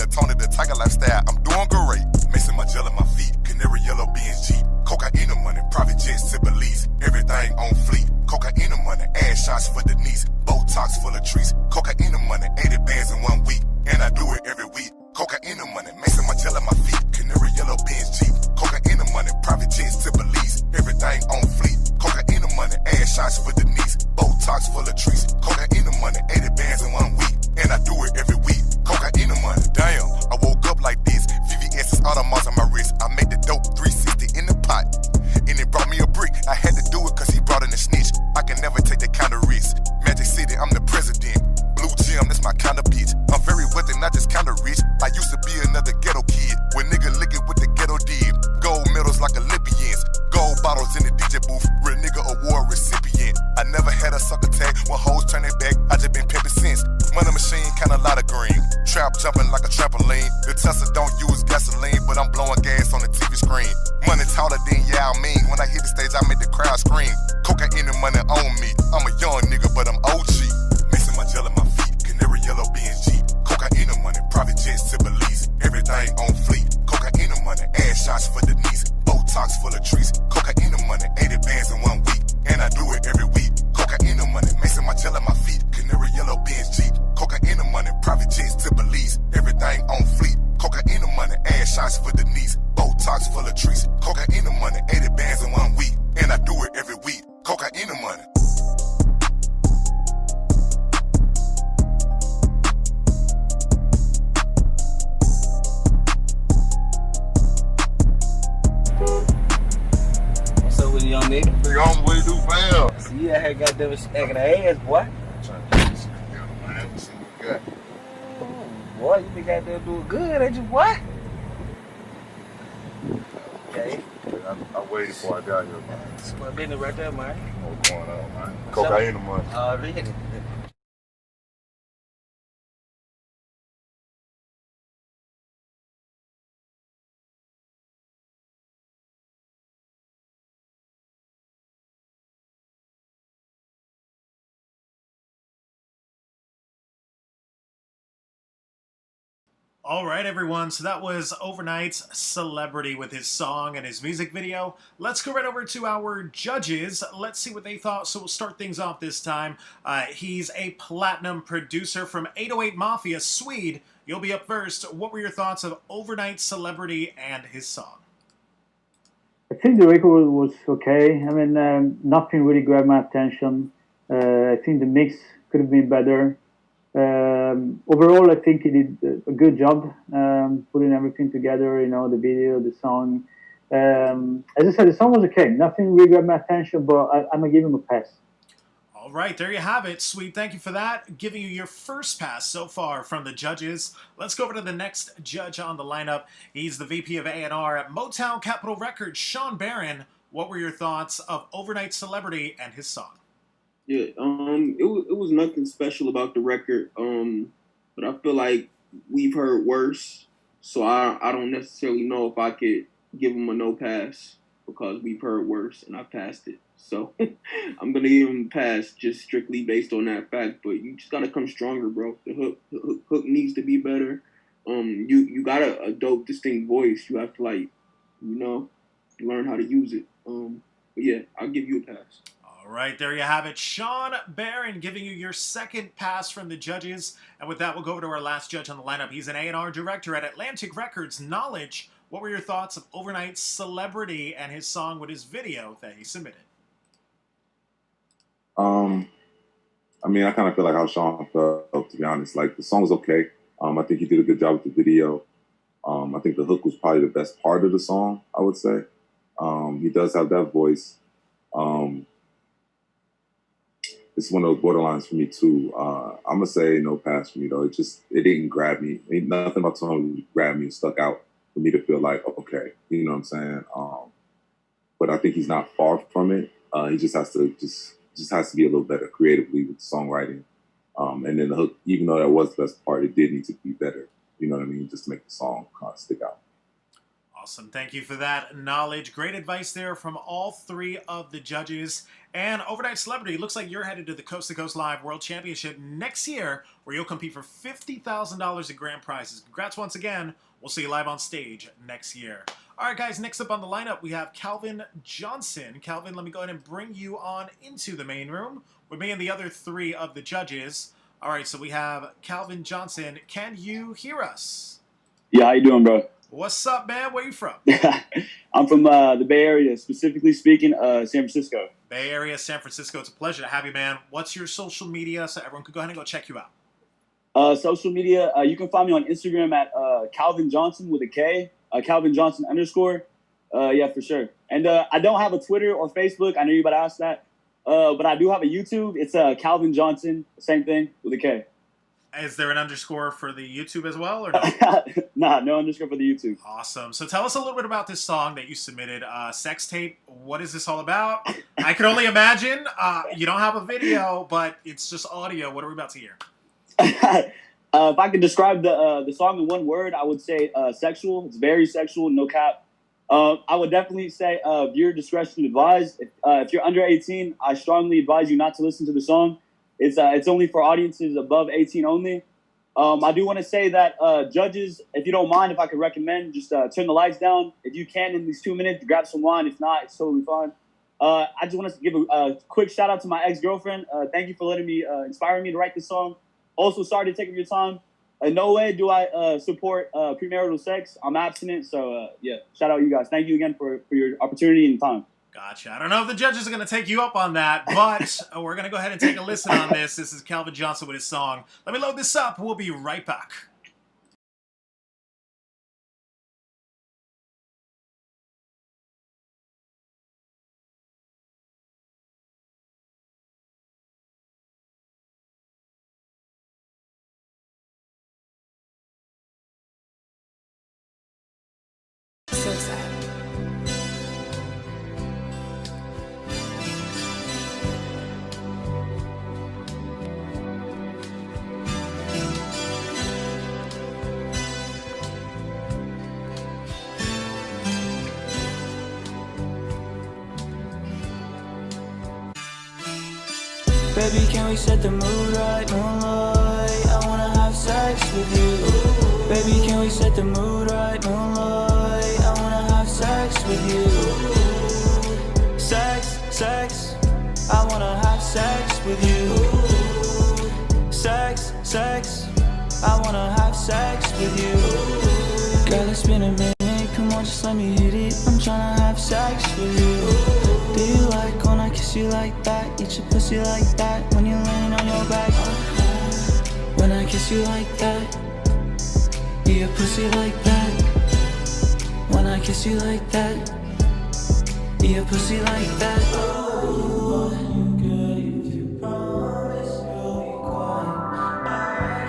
trap jumping like a trampoline. The Tesla don't use gasoline, but I'm blowing gas on the TV screen. Money taller than Yao Ming. When I hit the stage, I make the crowd scream. Cocaine and money on me. I'm a young nigga, but I'm OG. Mixing my gel in my feet. Canary yellow being cheap. Cocaine and money. Private jets to Belize. Everything on fleet. Cocaine and money. Ass shots for the knees. Botox full of trees. Cocaine and money. 80 bands in 1 week. And I do it every week. Cocaine and money. Mixing my gel in my feet. Canary yellow being cheap. Cocaine and money. Private jets to Belize. Everything on fleet. Cocaine and money. Ass shots for the knees. Botox full of trees. Cocaine and money. 80 bands in 1 week. And I do it every week. Cocaine and money. What's up with you, young nigga? Nigga, I'm way too fam. See, you out here goddamn acting the ass, boy. Boy, you think out there doing good, ain't you, boy? Okay. I waited before I got here, man. That's my business right there, man. What's going on, man? Cocaine and money. Already. All right, everyone. So that was Overnight's Celebrity with his song and his music video. Let's go right over to our judges. Let's see what they thought. So we'll start things off this time. He's a platinum producer from 808 Mafia, SWEDE. You'll be up first. What were your thoughts of Overnight's Celebrity and his song? I think the record was okay. I mean, nothing really grabbed my attention. I think the mix could have been better. Overall, I think he did a good job putting everything together, you know, the video, the song. As I said, the song was okay. Nothing really grabbed my attention, but I'm going to give him a pass. All right, there you have it. Sweet, thank you for that. Giving you your first pass so far from the judges. Let's go over to the next judge on the lineup. He's the VP of A&R at Motown Capitol Records, SHAWN Barron. What were your thoughts of Overnight Celebrity and his song? Yeah, it was nothing special about the record, but I feel like we've heard worse, so I don't necessarily know if I could give him a no pass because we've heard worse and I passed it. So I'm gonna give him a pass just strictly based on that fact. But you just gotta come stronger, bro. The hook needs to be better. You got a dope, distinct voice. You have to learn how to use it. But yeah, I'll give you a pass. All right, there you have it. SHAWN Barron giving you your second pass from the judges. And with that, we'll go over to our last judge on the lineup. He's an A&R director at Atlantic Records, Knowledge. What were your thoughts of Overnight Celebrity and his song with his video that he submitted? I mean, I kind of feel like how Sean felt, to be honest. Like, the song was okay. I think he did a good job with the video. I think the hook was probably the best part of the song, I would say. He does have that voice. It's one of those borderlines for me, too. I'm going to say no pass for me, though. It didn't grab me. Ain't nothing about the song grabbed me and stuck out for me to feel like, okay, you know what I'm saying? But I think he's not far from it. He just has to be a little better creatively with songwriting. And then the hook, even though that was the best part, it did need to be better. You know what I mean? Just to make the song kind of stick out. Awesome. Thank you for that knowledge. Great advice there from all three of the judges. And Overnight Celebrity, looks like you're headed to the Coast to Coast Live World Championship next year, where you'll compete for $50,000 in grand prizes. Congrats once again. We'll see you live on stage next year. All right, guys, next up on the lineup, we have Calvin Johnson. Calvin, let me go ahead and bring you on into the main room with me and the other three of the judges. All right, so we have Calvin Johnson. Can you hear us? Yeah, how you doing, bro? What's up, man? Where you from? I'm from the Bay Area, specifically speaking, San Francisco. Bay Area, San Francisco. It's a pleasure to have you, man. What's your social media so everyone can go ahead and go check you out? Social media, you can find me on Instagram at Calvin Johnson with a K, Calvin Johnson _. Yeah, for sure. And I don't have a Twitter or Facebook. I know you about to ask that. But I do have a YouTube. It's Calvin Johnson, same thing, with a K. Is there an underscore for the YouTube as well, or no? Nah, no underscore for the YouTube. Awesome. So tell us a little bit about this song that you submitted, Sex Tape. What is this all about? I can only imagine. You don't have a video, but it's just audio. What are we about to hear? If I could describe the song in one word, I would say sexual. It's very sexual, no cap. I would definitely say viewer discretion advised. If you're under 18, I strongly advise you not to listen to the song. It's only for audiences above 18 only. I do want to say that judges, if you don't mind, if I could recommend, just turn the lights down. If you can in these 2 minutes, grab some wine. If not, it's totally fine. I just want to give a quick shout out to my ex-girlfriend. Thank you for letting me, inspiring me to write this song. Also, sorry to take up your time. In no way do I support premarital sex. I'm abstinent, so yeah. Shout out you guys. Thank you again for your opportunity and time. Gotcha. I don't know if the judges are going to take you up on that, but we're going to go ahead and take a listen on this. This is Calvin Johnson with his song. Let me load this up. We'll be right back. So sad. Baby, can we set the mood right, moonlight? I wanna have sex with you. Baby, can we set the mood right, moonlight? I wanna have sex with you. Sex, sex, I wanna have sex with you. Sex, sex, I wanna have sex with you. Girl, it's been a minute, come on, just let me hit it. I'm tryna have sex with you. Do you like when I kiss you like that? Eat your pussy like that when you're laying on your back. When I kiss you like that, eat your pussy like that. When I kiss you like that, eat your pussy like that. Oh, you good if you promise you'll be quiet. I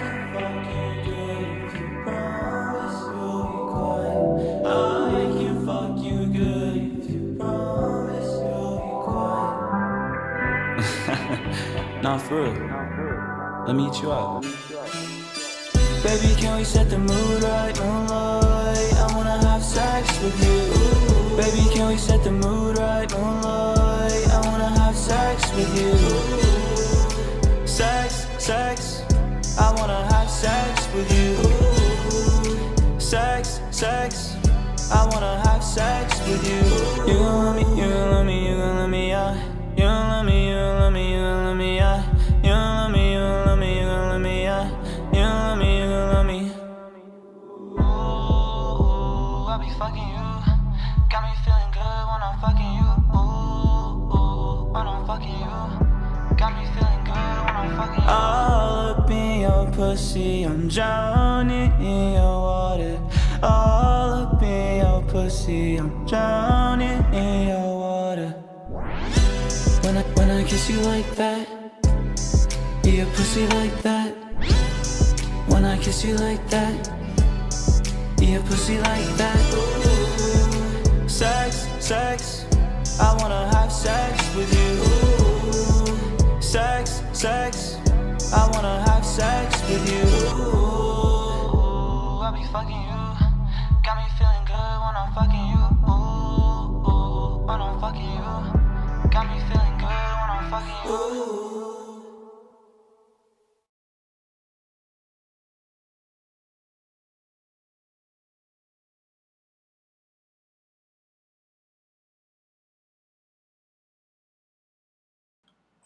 can fuck you good if you promise you'll be quiet. I can fuck you good if you promise you'll be quiet. Nah, for real. Let me eat you out. Baby, can we set the mood right, moonlight? I wanna have sex with you. Baby, can we set the mood right, moonlight? I wanna have sex with you. Sex, sex, I wanna have sex with you. Sex, sex, I wanna have sex with you. You gon' love me, you gon' love me, you gon' love me, yeah. You gon' love me, you gon' love me, you gon' love me, yeah. You gon' love me, you gon' love me, you gon' love me, yeah. You gon' love me, you gon' love me. Ooh, I be fucking you. Got me feeling good when I'm fucking you. Ooh, when I'm fucking you. Got me feeling good when I'm fucking you. All up in your pussy, I'm drowning in your water. All up in your pussy, I'm drowning in your water. When I kiss you like that, eat your pussy like that. When I kiss you like that, eat your pussy like that. Ooh. Sex, sex, I wanna have sex with you. Sex, sex, I wanna have sex with you. Ooh, I be fucking you. Got me feeling good when I'm fucking you. Ooh, when I'm fucking you. Got me feeling good when I'm fucking you.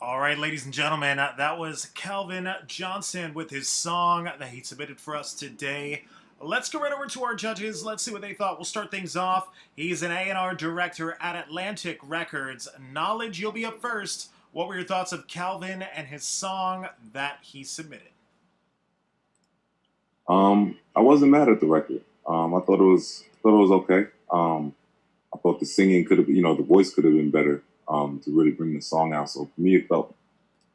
All right, ladies and gentlemen, that was Calvin Johnson with his song that he submitted for us today. Let's go right over to our judges. Let's see what they thought. We'll start things off. He's an A&R director at Atlantic Records. Knowledge, you'll be up first. What were your thoughts of Calvin and his song that he submitted? I wasn't mad at the record. I thought it was okay. I thought the singing could have, the voice could have been better to really bring the song out. So for me, it felt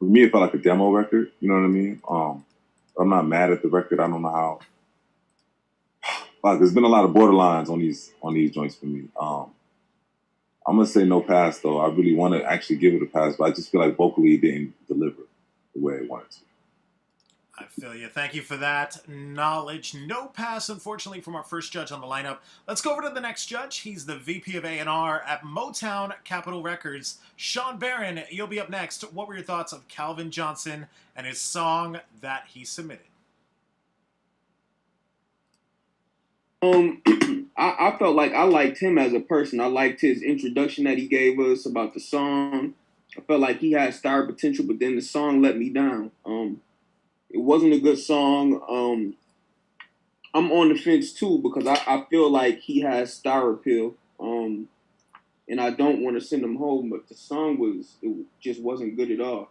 like a demo record. You know what I mean? I'm not mad at the record. I don't know how. Fuck, there's been a lot of borderlines on these joints for me. I'm gonna say no pass though. I really want to actually give it a pass, but I just feel like vocally it didn't deliver the way it wanted to. I feel you. Thank you for that knowledge. No pass, unfortunately, from our first judge on the lineup. Let's go over to the next judge. He's the VP of A&R at Motown Capitol Records. SHAWN Barron, you'll be up next. What were your thoughts of Calvin Johnson and his song that he submitted? I felt like I liked him as a person. I liked his introduction that he gave us about the song. I felt like he had star potential, but then the song let me down. It wasn't a good song. I'm on the fence too because I feel like he has star appeal. And I don't want to send him home, but the song just wasn't good at all.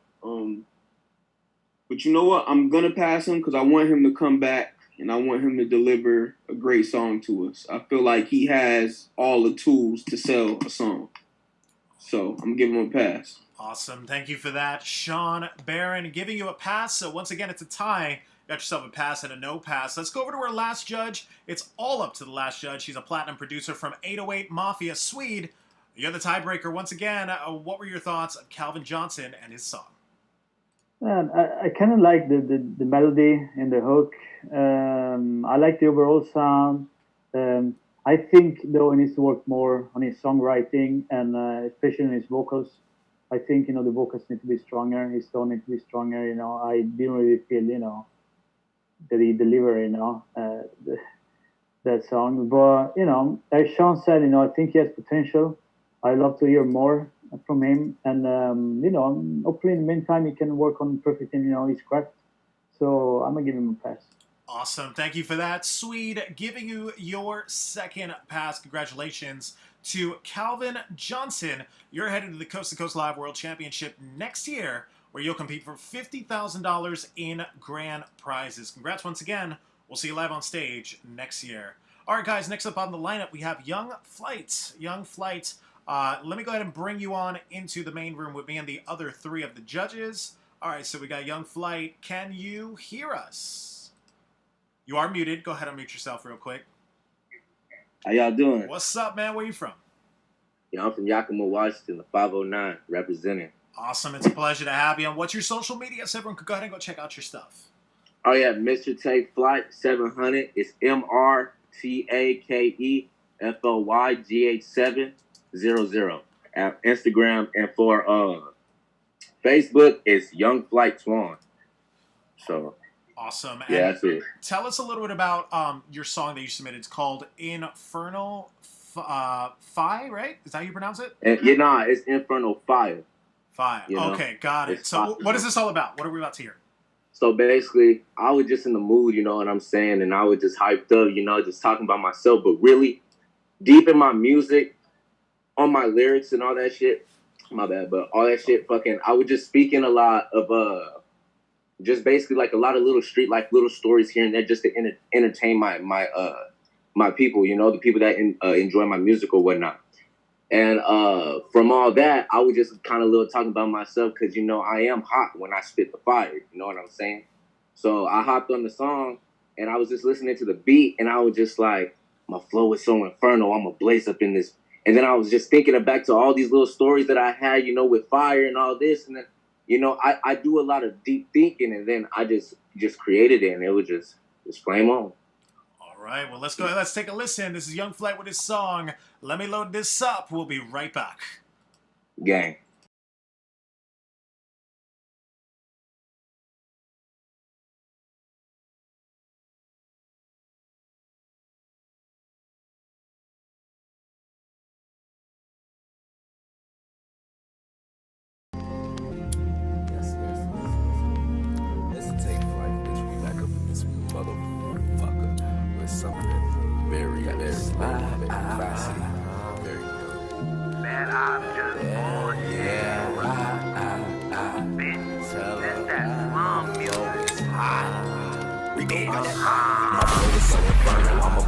But you know what? I'm gonna pass him because I want him to come back and I want him to deliver a great song to us. I feel like he has all the tools to sell a song. So I'm giving him a pass. Awesome. Thank you for that. SHAWN Barron giving you a pass. So once again, it's a tie. You got yourself a pass and a no pass. Let's go over to our last judge. It's all up to the last judge. He's a platinum producer from 808 Mafia, SWEDE. You're the tiebreaker. Once again, what were your thoughts of Calvin Johnson and his song? I kind of like the melody and the hook. I like the overall sound. I think, though, he needs to work more on his songwriting and especially in his vocals. I think, the vocals need to be stronger. His tone needs to be stronger. I didn't really feel, that he delivered, that song. But, as Sean said, I think he has potential. I'd love to hear more from him. And, hopefully in the meantime, he can work on perfecting, his craft. So I'm going to give him a pass. Awesome. Thank you for that. SWEDE giving you your second pass. Congratulations to Calvin Johnson. You're headed to the Coast to Coast Live World Championship next year, where you'll compete for $50,000 in grand prizes. Congrats once again. We'll see you live on stage next year. All right, guys, next up on the lineup, we have Young Flight. Young Flight, let me go ahead and bring you on into the main room with me and the other three of the judges. All right, so we got Young Flight. Can you hear us? You are muted. Go ahead and mute yourself real quick. How y'all doing? What's up, man? Where you from? Yeah, I'm from Yakima, Washington, the 509, representing. Awesome. It's a pleasure to have you. And what's your social media so everyone could go ahead and go check out your stuff? Oh, yeah, Mr. Take Flight 700. It's MRTAKEFLYGH700 at Instagram. And for Facebook, it's Young Flight SWAN. So... Awesome. Yeah, and that's it. Tell us a little bit about your song that you submitted. It's called Infernal Fi, right? Is that how you pronounce it? It's Infernal Fire. Fire. Okay, got it. So what is this all about? What are we about to hear? So basically, I was just in the mood, you know what I'm saying? And I was just hyped up, just talking about myself. But really, deep in my music, on my lyrics and all that shit, my bad, but all that shit, I was just speaking a lot of... just basically like a lot of little street like little stories here and there just to entertain my people, the people that enjoy my music or whatnot. And from all that, I was just kind of talking about myself because, I am hot when I spit the fire. You know what I'm saying? So I hopped on the song and I was just listening to the beat and I was just like, my flow is so infernal. I'm going to blaze up in this. And then I was just thinking back to all these little stories that I had, with fire and all this. And then, I do a lot of deep thinking, and then I just created it, and it was just flame on. All right, well, let's go ahead. Let's take a listen. This is Young Flight with his song, Let Me Load This Up. We'll be right back. Gang.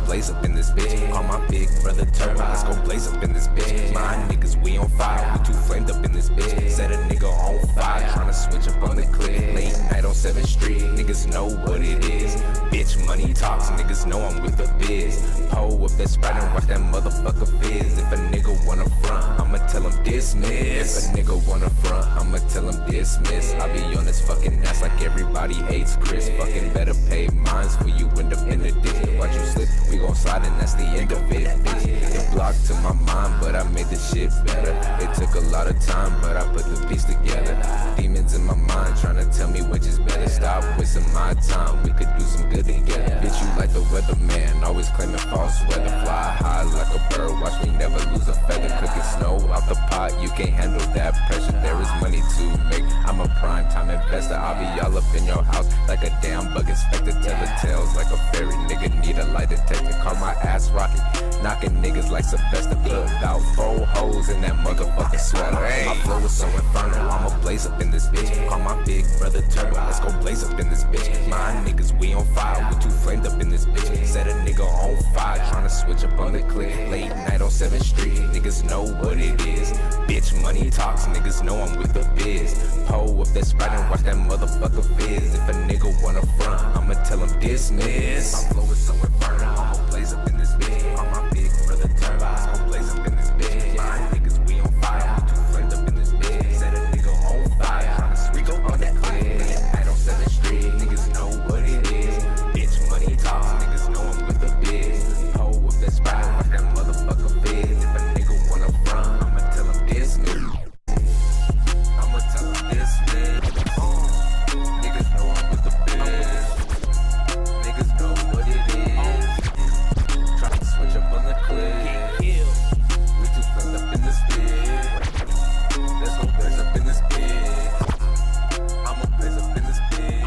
Blaze up in this bed. Call my big brother Turbo. Let's go blaze up in this bed. My niggas, we on fire. We too flamed up in this bed. Set a nigga on fire. Tryna switch up on the clip. Late night on 7th Street, niggas know what it is. Bitch, money talks, niggas know I'm with the biz. Pull up that Sprite and watch that motherfucker fizz. If a nigga wanna front, I'ma tell him dismiss. If a nigga wanna front, I'ma tell him dismiss. I be on this fucking ass like everybody hates Chris. Fucking better pay mines for you end up in the ditch. Watch you slip, we gon' slide and that's the end of it, bitch. It blocked to my mind, but I made the shit better. It took a lot of time, but I put the piece together. Demons in my mind tryna tell me which is better. Stop wasting my time, we could do some good together. Bitch, you like the weatherman, always claiming false weather. Fly high like a bird, watch me never lose a feather. Cooking snow out the pot, you can't handle that pressure. There is money to make, I'm a prime time investor. I'll be all up in your house like a damn bug inspector. Tell the tales like a fairy, nigga need a lie detector. Call my ass rocket, knocking niggas like Sylvester. Put about 4 holes in that motherfucking sweater. My flow is so infernal, I'ma blaze up in this bitch. Call my big brother Turtle, let's go blaze up in this bitch. My niggas, we on fire, we too flamed up in this bitch. Set a nigga on fire, tryna switch up on the click. Late night on 7th Street, niggas know what it is. Bitch, money talks, niggas know I'm with the biz. Pull up that Sprite and watch that motherfucker fizz. If a nigga wanna front, I'ma tell him dismiss. My flow is so infernal, I'ma blaze up in this bitch. Call my big brother Turtle, let's go blaze up in this bitch. My niggas, we on fire, we too flamed up in this bitch. Set a nigga on fire, tryna switch up on that click. Late night on 7th Street, niggas know what it is. Bitch, money talks, niggas know I'm with the biz. Pull up that Sprite and watch that motherfucker fizz. If a nigga wanna front, I'ma tell him dismiss. I'ma tell him dismiss. Niggas know I'm with the biz. Niggas know what it is. Tryna switch up on the clip. We too flamed up in this bitch. Let's go blaze up in this bitch. I'ma blaze up in this bitch.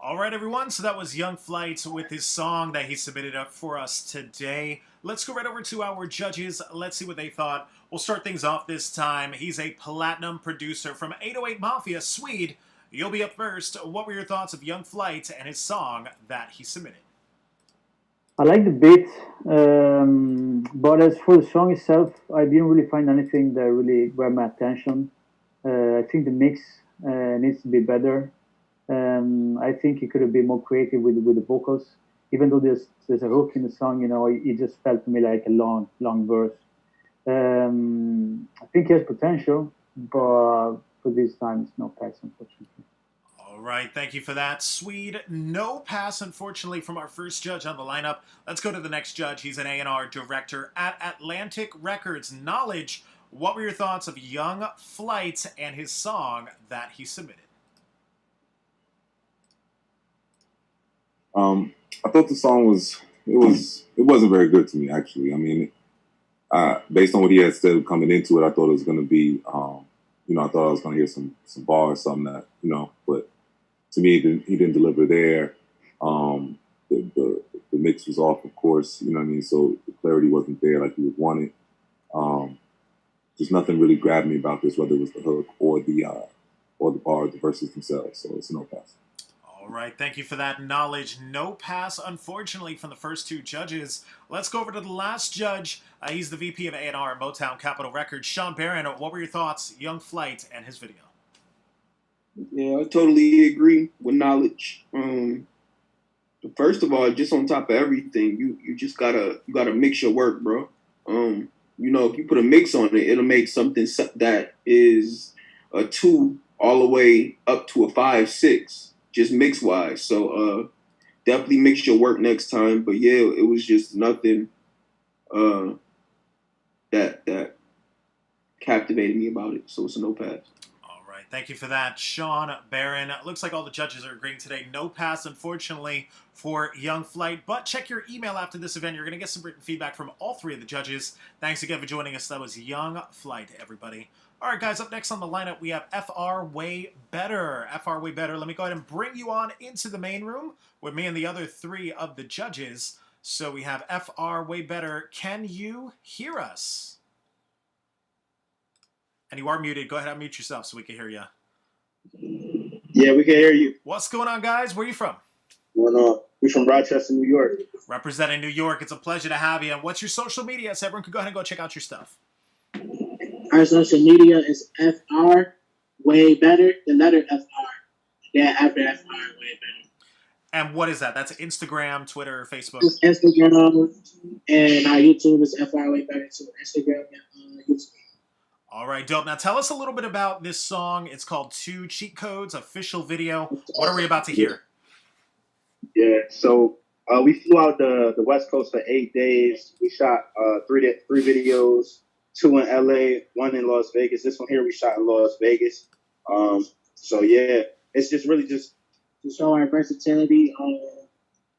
All right, everyone. So that was Young Flight with his song that he submitted up for us today. Let's go right over to our judges. Let's see what they thought. We'll start things off this time. He's a platinum producer from 808 Mafia, SWEDE. You'll be up first. What were your thoughts of Young Flight and his song that he submitted? I like the beat, but as for the song itself, I didn't really find anything that really grabbed my attention. I think the mix needs to be better. I think he could have been more creative with the vocals. Even though there's a hook in the song, you know, it just felt to me like a long verse. I think he has potential, but for this time, it's no pass, unfortunately. All right, thank you for that. SWEDE, no pass, unfortunately, from our first judge on the lineup. Let's go to the next judge. He's an A&R director at Atlantic Records. Knowledge, what were your thoughts of Young Flight and his song that he submitted? I thought the song it wasn't very good to me, actually. I mean, based on what he had said coming into it, I thought it was going to be, I thought I was going to hear some bars, something that, but to me, he didn't deliver there. The mix was off, of course, you know what I mean? So the clarity wasn't there like he would want it. Just nothing really grabbed me about this, whether it was the hook or the bar, the verses themselves. So it's a no pass. All right, thank you for that. Knowledge. No pass, unfortunately, from the first two judges. Let's go over to the last judge. He's the VP of A&R at Motown Capitol Records. Sean Barron, what were your thoughts, Young Flight and his video? Yeah, I totally agree with Knowledge. First of all, just on top of everything, you just gotta mix your work, bro. If you put a mix on it, it'll make something that is a 2 all the way up to a 5, 6. Just mix wise. So definitely mix your work next time. But yeah, it was just nothing that captivated me about it. So it's a no pass. All right, thank you for that, Sean Barron. Looks like all the judges are agreeing today. No pass, unfortunately, for Young Flight. But check your email after this event. You're going to get some written feedback from all 3 of the judges. Thanks again for joining us. That was Young Flight, everybody. All right, guys, up next on the lineup, we have FR Way Better. FR Way Better. Let me go ahead and bring you on into the main room with me and the other 3 of the judges. So we have FR Way Better. Can you hear us? And you are muted. Go ahead and mute yourself so we can hear you. Yeah, we can hear you. What's going on, guys? Where are you from? Going on? We're from Rochester, New York. Representing New York. It's a pleasure to have you. And what's your social media so everyone can go ahead and go check out your stuff? Our social media is FR Way Better, the letter FR. Yeah, after FR Way Better. And what is that? That's Instagram, Twitter, Facebook? It's Instagram, and our YouTube is FR Way Better too. Instagram and YouTube. All right, dope. Now tell us a little bit about this song. It's called Two Cheat Codes, official video. What are we about to hear? Yeah, so we flew out the West Coast for 8 days. We shot three videos, 2 in LA, 1 in Las Vegas. This one here we shot in Las Vegas. So yeah, it's just really just to show our versatility.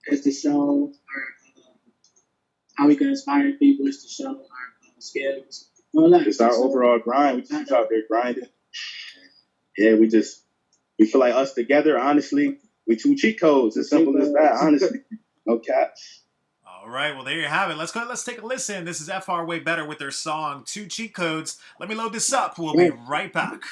Is to show our, how we can inspire people. Is to show our skills. Just our overall grind. We just out there grinding. Yeah, we feel like us together. Honestly, we 2 cheat codes. As simple as that. Honestly, no caps. All right, well there you have it. Let's go. Let's take a listen. This is FR Way Better with their song Two Cheat Codes. Let me load this up. We'll be right back.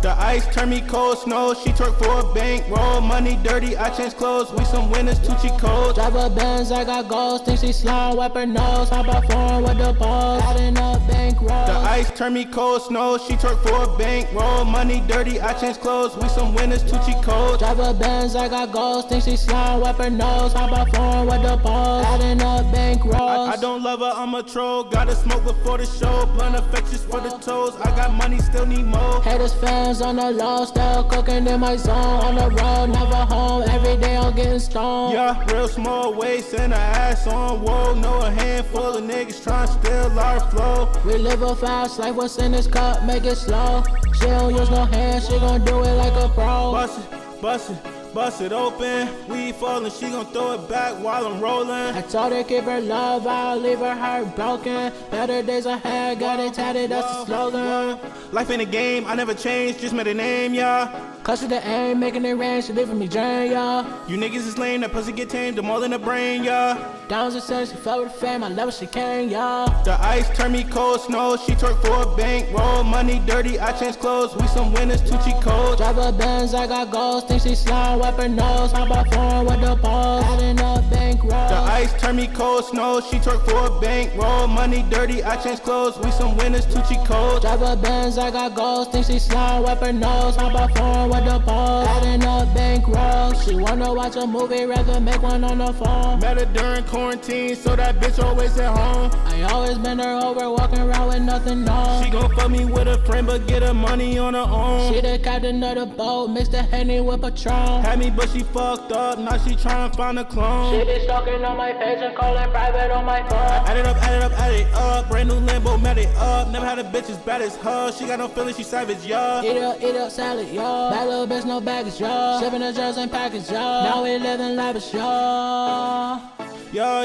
The ice turn me cold, snow, she twerk for a bank, roll money dirty, I change clothes, we some winners, 2 cheat codes. Drive a Benz, I got goals, think she slime, wipe her nose, hop out foreign with the balls, adding up bankroll. The ice turn me cold, snow, she twerk for a bank, roll money dirty, I change clothes, we some winners, 2 cheat codes. Drive a Benz, I got goals, think she slime, wipe her nose, hop out foreign with the balls, adding up bankrolls. I don't love her, I'm a troll, gotta smoke before the show, blunt affections for the toes, I got money, still need more. Haters, fans on the low, still cooking in my zone, on the road, never home, every day I'm getting stoned. Yeah, real small waist and a ass on, whoa, know a handful of niggas trying to steal our flow. We live a fast life, what's in this cup, make it slow. She don't use no hands, she gon' do it like a pro. Bust it open, we falling, she gon' throw it back while I'm rolling. I told her keep her love, I'll leave her heart broken. Better days ahead, got it tatted, that's the slogan. Life ain't a game, I never changed, just made a name, yeah. Close to the aim, making it rain, she leaving me drained, yeah. You niggas is lame, that pussy get tamed, I'm all in the brain, yeah. Downs and sins, she fell with the fame, I love what she can, yeah. The ice turn me cold, snow, she twerk for a bank, roll money dirty, I change clothes, we some winners, 2 cheat codes. Drive a Benz, I got goals, think she slime, wipe her nose, hop out foreign with the balls, adding up bankroll. The ice turn me cold, snow, she twerk for a bank, roll money dirty, I change clothes, we some winners, 2 cheat codes. Drive a Benz, I got goals, think she slime, wipe her nose, hop out foreign with the balls, adding up bankroll. She wanna watch a movie, rather make one on the phone. Met her during quarantine, so that bitch always at home. I always been her over, walking around with nothing on. She gon' fuck me with a friend, but get her money on her own. She the captain of the boat, mix the Henny with Patron. Had me, but she fucked up, now she tryna find a clone. She be stalking on my page and calling private on my phone. Add it up, brand new Lambo, met it up. Never had a bitch as bad as her, she got no feelings, she savage, yeah. Eat up salad, yo. Bad little bitch, no baggage, yo. Shipping the drugs and package, yo. Now we living lavish, yo. Yeah.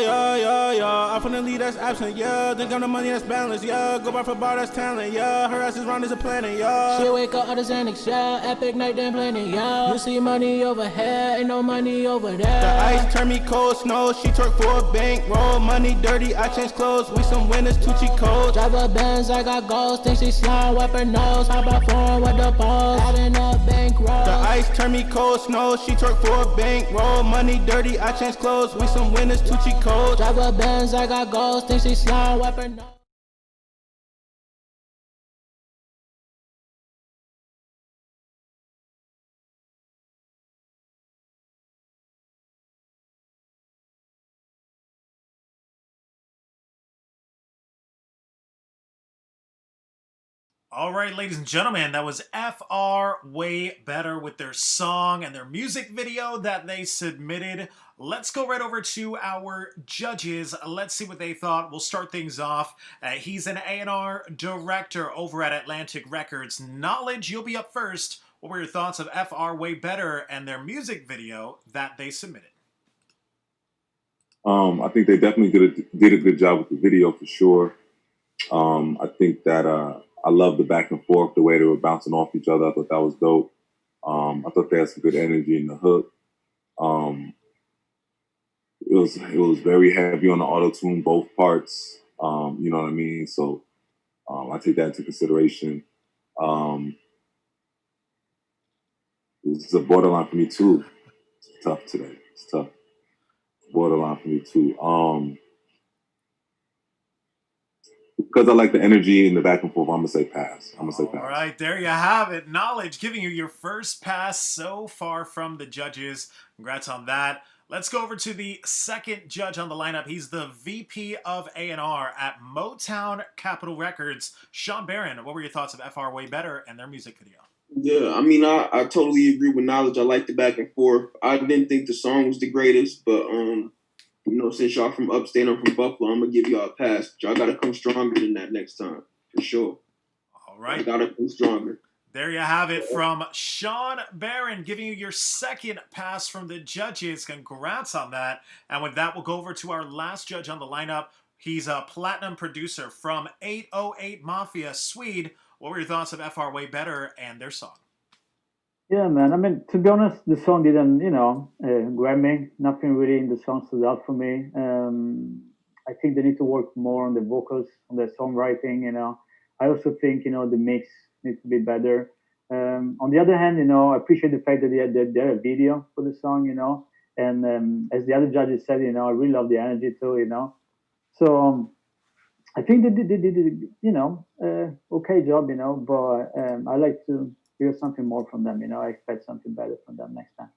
I'm finna leave that's absent, yeah. Think I'm the money that's balanced, yeah. Go bar for bar, that's talent, yeah. Her ass is round as a planet, yeah. She wake up, others Xanax, yeah. Epic night, then planning, yeah. You see money over here, ain't no money over there. The ice turn me cold, snow, she twerk for a bank, roll money dirty, I change clothes, we some winners, 2 cheat codes. Drive a Benz, I got goals, think she slime, wipe her nose, hop out foreign with the balls, adding up bankroll. The ice turn me cold, snow, she twerk for a bank, roll money dirty, I change clothes, we some winners, 2 cheat codes. Drive a Benz, I got goals, think she slime, wipe her nose. All right, ladies and gentlemen, that was FR Way Better with their song and their music video that they submitted. Let's go right over to our judges. Let's see what they thought. We'll start things off. He's an A&R director over at Atlantic Records. Knowledge, you'll be up first. What were your thoughts of FR Way Better and their music video that they submitted? I think they definitely did a good job with the video for sure. I think that I love the back and forth, the way they were bouncing off each other. I thought that was dope. I thought they had some good energy in the hook. It was very heavy on the auto-tune, both parts. You know what I mean? So I take that into consideration. It's a borderline for me too. It's tough today. It's tough. Borderline for me too. Because I like the energy in the back and forth, I'm gonna say pass. All right, there you have it. Knowledge giving you your first pass so far from the judges. Congrats on that. Let's go over to the second judge on the lineup. He's the VP of A&R at Motown Capitol Records. Sean Barron, what were your thoughts of FR Way Better and their music video? Yeah, I mean, I totally agree with Knowledge. I like the back and forth. I didn't think the song was the greatest, but you know, since y'all from upstate, I'm from Buffalo, I'm gonna give y'all a pass. But y'all gotta come stronger than that next time, for sure. All right. Y'all gotta come stronger. There you have it from Sean Barron, giving you your second pass from the judges. Congrats on that. And with that, we'll go over to our last judge on the lineup. He's a platinum producer from 808 Mafia, SWEDE. What were your thoughts of FR Way Better and their song? Yeah, man. I mean, to be honest, the song didn't, grab me. Nothing really in the song stood out for me. I think they need to work more on the vocals, on the songwriting. I also think, the mix needs to be better. On the other hand, I appreciate the fact that they had a video for the song, and as the other judges said, I really love the energy too, So I think they did okay job, but I like to hear something more from them. I expect something better from them next time.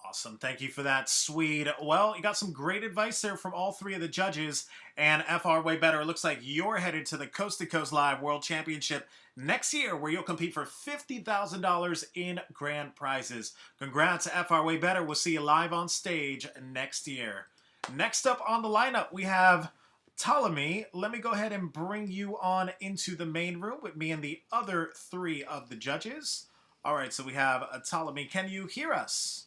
Awesome. Thank you for that, SWEDE. Well, you got some great advice there from all three of the judges. And FR Way Better, it looks like you're headed to the Coast to Coast Live World Championship next year, where you'll compete for $50,000 in grand prizes. Congrats, FR Way Better. We'll see you live on stage next year. Next up on the lineup, we have Ptolemy. Let me go ahead and bring you on into the main room with me and the other three of the judges. All right, so we have Ptolemy. Can you hear us?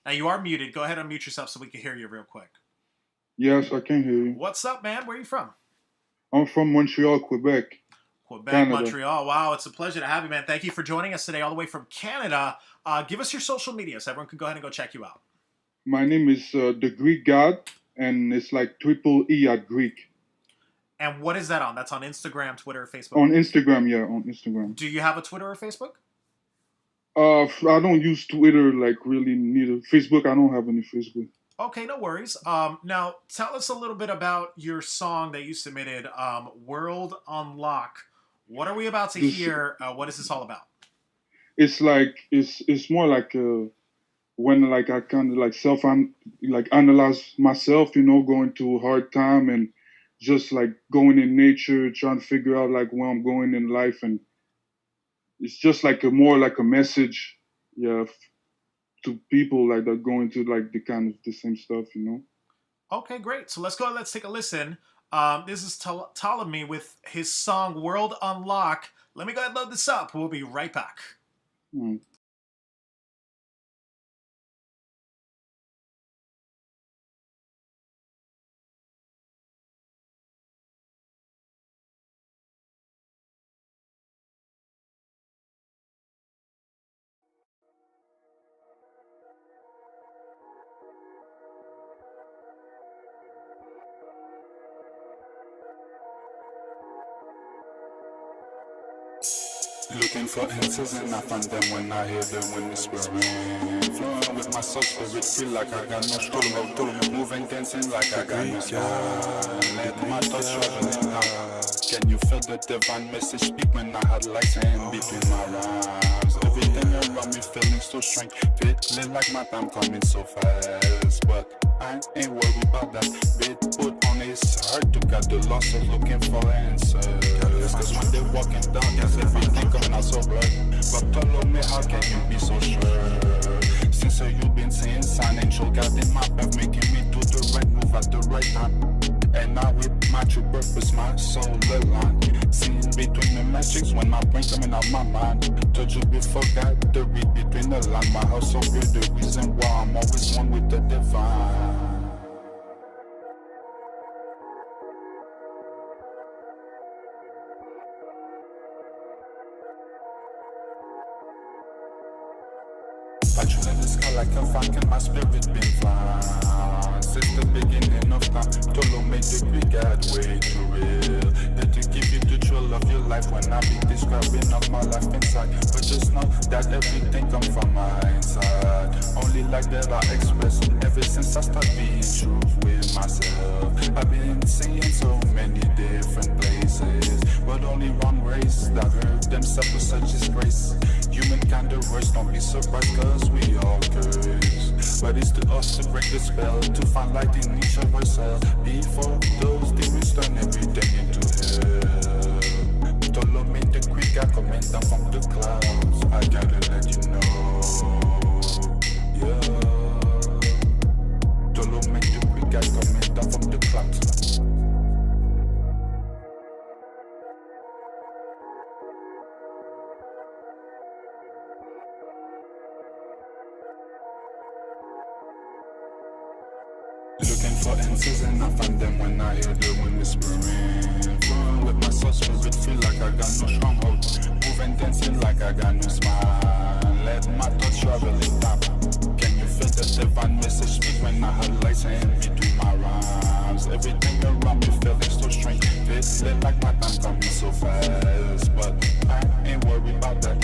Now, you are muted. Go ahead and unmute yourself so we can hear you real quick. Yes, I can hear you. What's up, man? Where are you from? I'm from Montreal, Quebec. Quebec, Canada. Montreal. Wow, it's a pleasure to have you, man. Thank you for joining us today all the way from Canada. Give us your social media so everyone can go ahead and go check you out. My name is The Greek God, and it's like triple E at Greek. And what is that on? That's on Instagram, Twitter, Facebook? On Instagram, yeah, on Instagram. Do you have a Twitter or Facebook? I don't use Twitter like really neither. Facebook, I don't have any Facebook. Okay, no worries. Now, tell us a little bit about your song that you submitted, World Unlock. What are we about to hear? What is this all about? It's like it's more like when like I kind of like analyze myself, going through a hard time and just like going in nature, trying to figure out like where I'm going in life, and it's just like more like a message, yeah, to people like that going through like the same stuff, Okay, great. So let's go. Let's take a listen. This is Ptolemy with his song World Unlock. Let me go ahead and load this up. We'll be right back. Looking for answers and I find them when I hear them when it's whispering. Flowing with my soul spirit, feel like I got no struggle. Moving, dancing like I got no scar. Let my thoughts traveling down. Can you feel the divine message speak when I had lights and beat in my rhymes? Everything around me feeling so strange, feeling like my time coming so fast. But I ain't worried about that. Bit put on his heart to got the loss of looking for answers. Cause when they're walking down, yes, Tell me, how can you be so sure? Since you've been saying sign, angel God in my path, making me do the right move at the right time. And now with my true purpose, my soul aligned. Seeing between the magics when my brain coming out my mind. Told you before, got the read between the line. My house so good, the reason why I'm always one with the divine. Patching in the sky like a falcon, my spirit been flying. Since the beginning of time, Tolo made the quick guide way too real. That to give you the thrill of your life when I be describing of my life inside. But just know that everything come from my inside. Only like that I express ever since I started being true with myself. I've been seeing so many different places, but only one race that heard themselves with such disgrace. Humankind the worst, don't be surprised cause we all curse. But it's to us to break the spell, to find light in each of ourselves. Before those demons turn everything into hell. Tolo made the quick guy coming down from the clouds. I gotta let you know, yeah. Tolo made the quick guy coming down from the clouds. Looking for answers and I find them when I hear the wind whispering. Flowing with my soul spirit, feel like I got no stronghold. Moving, dancing like I got no smile. Let my thoughts travel in time. Can you feel the divine message speak when I had lights and between my rhymes? Everything around me feeling so strange. Feeling like my time coming so fast, but I ain't worried about that.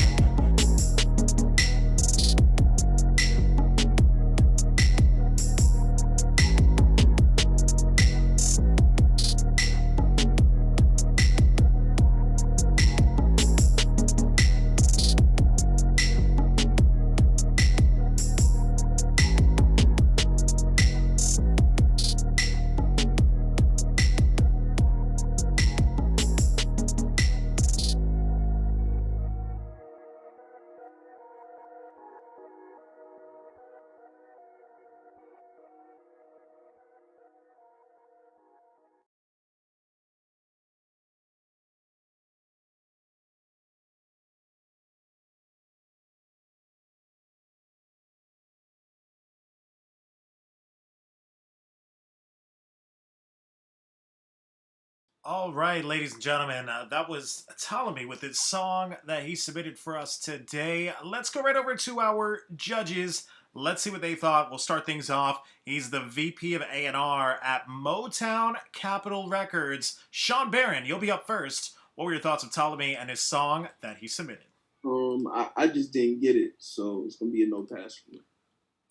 All right, ladies and gentlemen, that was Ptolemy with his song that he submitted for us today. Let's go right over to our judges. Let's see what they thought. We'll start things off. He's the VP of A&R at Motown Capitol Records. Sean Barron, you'll be up first. What were your thoughts of Ptolemy and his song that he submitted? I just didn't get it, so it's gonna be a no pass for me.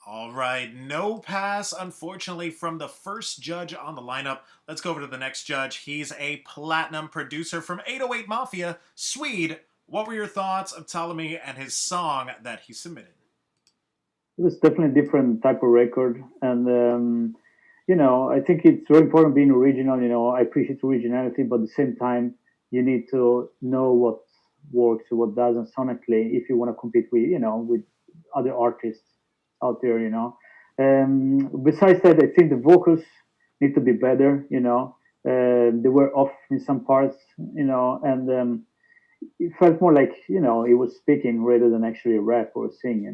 All right, no pass, unfortunately, from the first judge on the lineup. Let's go over to the next judge. He's a platinum producer from 808 Mafia, SWEDE. What were your thoughts of Ptolemy and his song that he submitted? It was definitely a different type of record, and I think it's very important being original. I appreciate originality, but at the same time, you need to know what works and what doesn't sonically if you want to compete with other artists out there. Besides that, I think the vocals need to be better. They were off in some parts. And it felt more like he was speaking rather than actually rap or sing.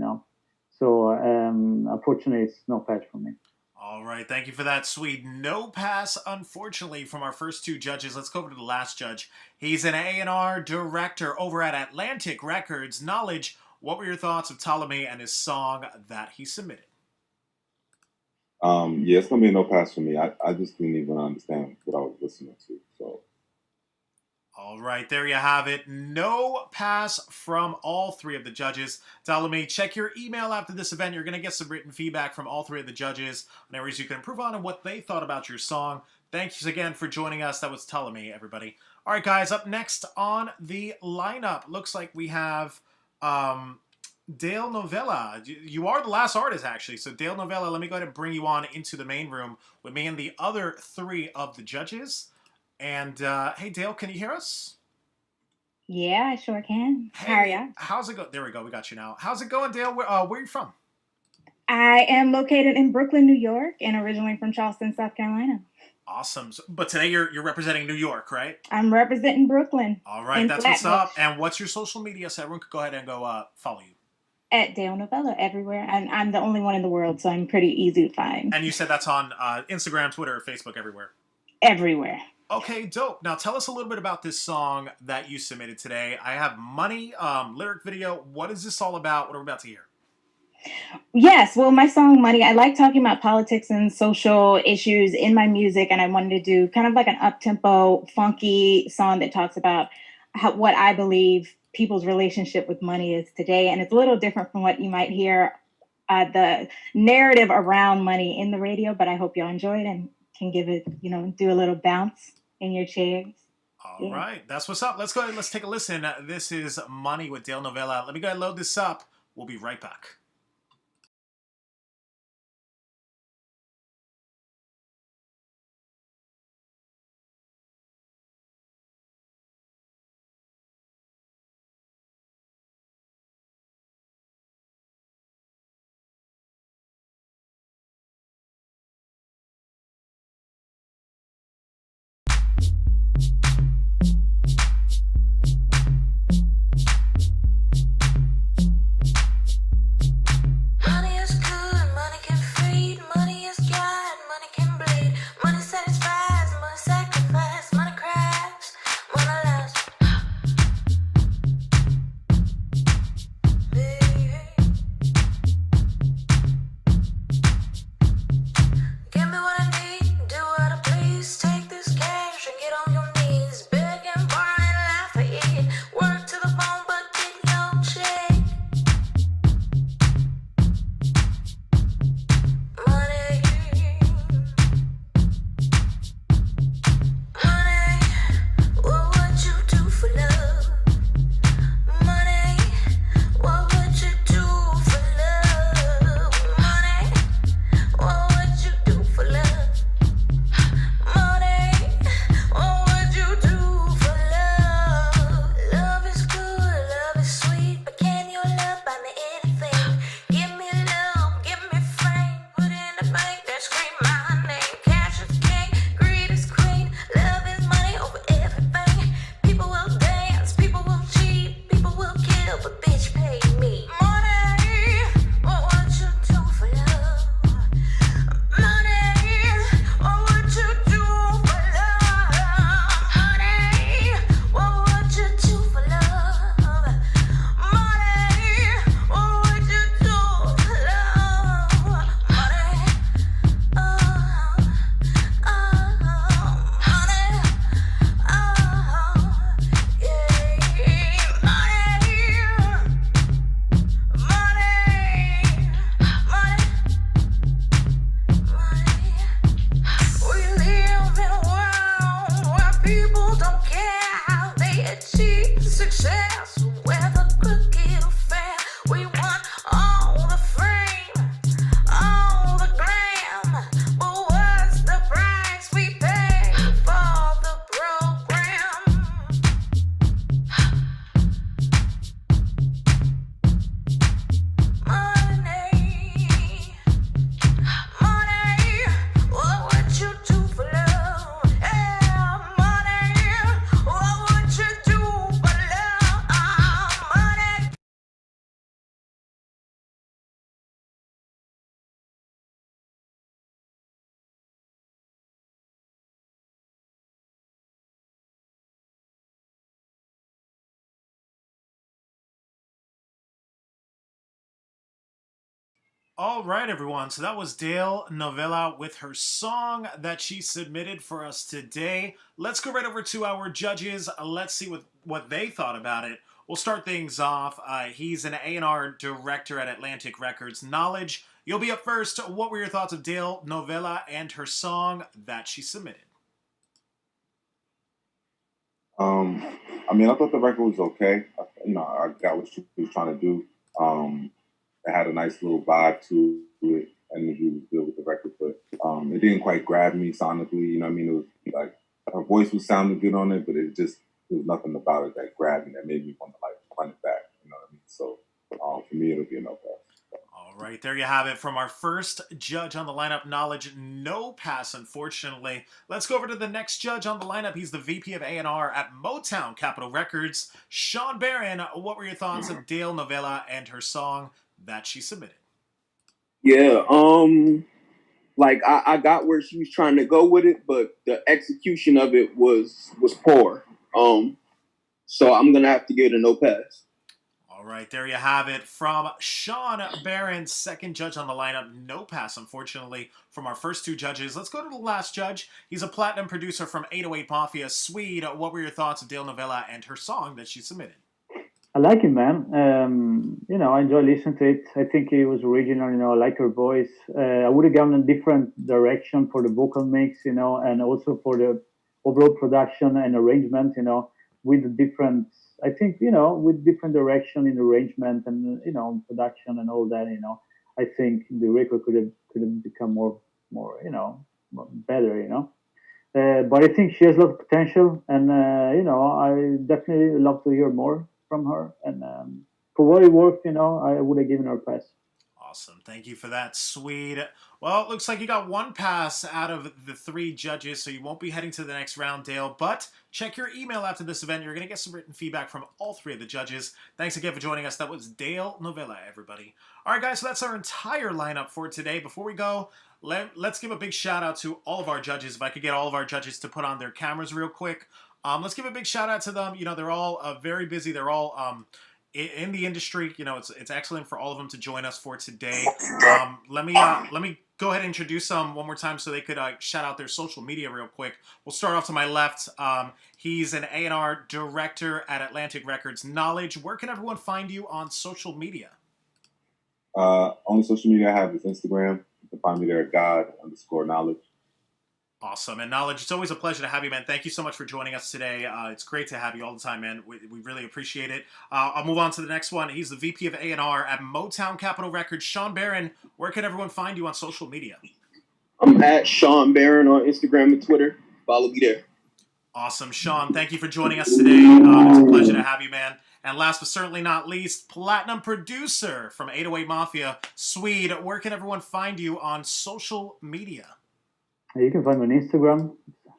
So unfortunately, it's no patch for me. All right, thank you for that, SWEDE. No pass, unfortunately, from our first two judges. Let's go over to the last judge. He's an A&R director over at Atlantic Records. Knowledge, what were your thoughts of Ptolemy and his song that he submitted? Yeah, it's gonna be a no pass for me. I just didn't even understand what I was listening to. So. All right, there you have it. No pass from all three of the judges. Ptolemy, check your email after this event. You're going to get some written feedback from all three of the judges on areas you can improve on and what they thought about your song. Thanks again for joining us. That was Ptolemy, everybody. All right, guys, up next on the lineup, looks like we have Dale Novella. You are the last artist, actually. So, Dale Novella, let me go ahead and bring you on into the main room with me and the other three of the judges. And, hey, Dale, can you hear us? Yeah, I sure can. How are ya? How's it go? There we go. We got you now. How's it going, Dale? Where are you from? I am located in Brooklyn, New York, and originally from Charleston, South Carolina. Awesome. But today you're representing New York, right? I'm representing Brooklyn. All right, that's what's up. And what's your social media so everyone could go ahead and go follow you? At Dale Novella everywhere. And I'm the only one in the world, so I'm pretty easy to find. And you said that's on Instagram, Twitter, Facebook, everywhere? Everywhere. Okay, dope. Now tell us a little bit about this song that you submitted today. I have Money, lyric video. What is this all about? What are we about to hear? Yes, well, my song Money, I like talking about politics and social issues in my music, and I wanted to do kind of like an up-tempo, funky song that talks about what I believe people's relationship with money is today. And it's a little different from what you might hear the narrative around money in the radio, but I hope y'all enjoy it and can give it, do a little bounce in your chairs. All right, that's what's up. Let's go ahead and let's take a listen. This is Money with Dale Novella. Let me go ahead and load this up. We'll be right back. All right, everyone. So that was Dale Novella with her song that she submitted for us today. Let's go right over to our judges. Let's see what they thought about it. We'll start things off. He's an A&R director at Atlantic Records. Knowledge, you'll be up first. What were your thoughts of Dale Novella and her song that she submitted? I thought the record was okay. I got what she was trying to do. It had a nice little vibe to it, and he was good with the record, but it didn't quite grab me sonically. It was like her voice was sounding good on it, but it just there was nothing about it that grabbed me, that made me want to like run it back. You know what I mean? So for me, it'll be a no pass. All right, there you have it from our first judge on the lineup, Knowledge. No pass, unfortunately. Let's go over to the next judge on the lineup. He's the VP of A&R at Motown Capitol Records, Sean Barron. What were your thoughts of Dale Novella and her song that she submitted? Yeah, like I got where she was trying to go with it, but the execution of it was poor. So I'm gonna have to give it a no pass. All right, there you have it from Sean Barron, second judge on the lineup. No pass, unfortunately, from our first two judges. Let's go to the last judge. He's a platinum producer from 808 Mafia, Swede. What were your thoughts of Dale Novella and her song that she submitted? I like it, man. You know, I enjoy listening to it. I think it was original. You know, I like her voice. I would have gone a different direction for the vocal mix, you know, and also for the overall production and arrangement, you know, with the different. I think, you know, with different direction in arrangement and, you know, production and all that, you know, I think the record could have become more, you know, better, you know. But I think she has a lot of potential, and you know, I definitely love to hear more from her. And for what it worth, you know, I would have given her a pass. Awesome. Thank you for that, Swede. Well, it looks like you got one pass out of the three judges, so you won't be heading to the next round, Dale. But check your email after this event. You're going to get some written feedback from all three of the judges. Thanks again for joining us. That was Dale Novella, everybody. All right, guys, so that's our entire lineup for today. Before we go, let's give a big shout out to all of our judges. If I could get all of our judges to put on their cameras real quick. Let's give a big shout out to them. You know, they're all very busy. They're all in the industry. You know, it's excellent for all of them to join us for today. Let me go ahead and introduce them one more time so they could shout out their social media real quick. We'll start off to my left. He's an A&R director at Atlantic Records. Knowledge, where can everyone find you on social media? Only social media I have is Instagram. You can find me there at God_knowledge. Awesome. And Knowledge, it's always a pleasure to have you, man. Thank you so much for joining us today. It's great to have you all the time, man. We really appreciate it. I'll move on to the next one. He's the VP of A&R at Motown Capitol Records. Sean Barron, where can everyone find you on social media? I'm at Sean Barron on Instagram and Twitter. Follow me there. Awesome. Sean, thank you for joining us today. It's a pleasure to have you, man. And last but certainly not least, platinum producer from 808 Mafia, Swede. Where can everyone find you on social media? You can find me on Instagram,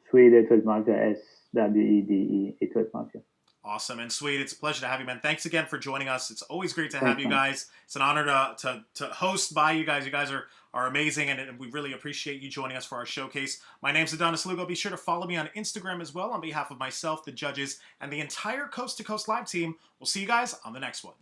Swede 808 Mafia, SWEDE 808 Mafia. Awesome. And Swede, it's a pleasure to have you, man. Thanks again for joining us. It's always great to have you guys. It's an honor to host by you guys. You guys are amazing, and we really appreciate you joining us for our showcase. My name's Adonis Lugo. Be sure to follow me on Instagram as well on behalf of myself, the judges, and the entire Coast to Coast Live team. We'll see you guys on the next one.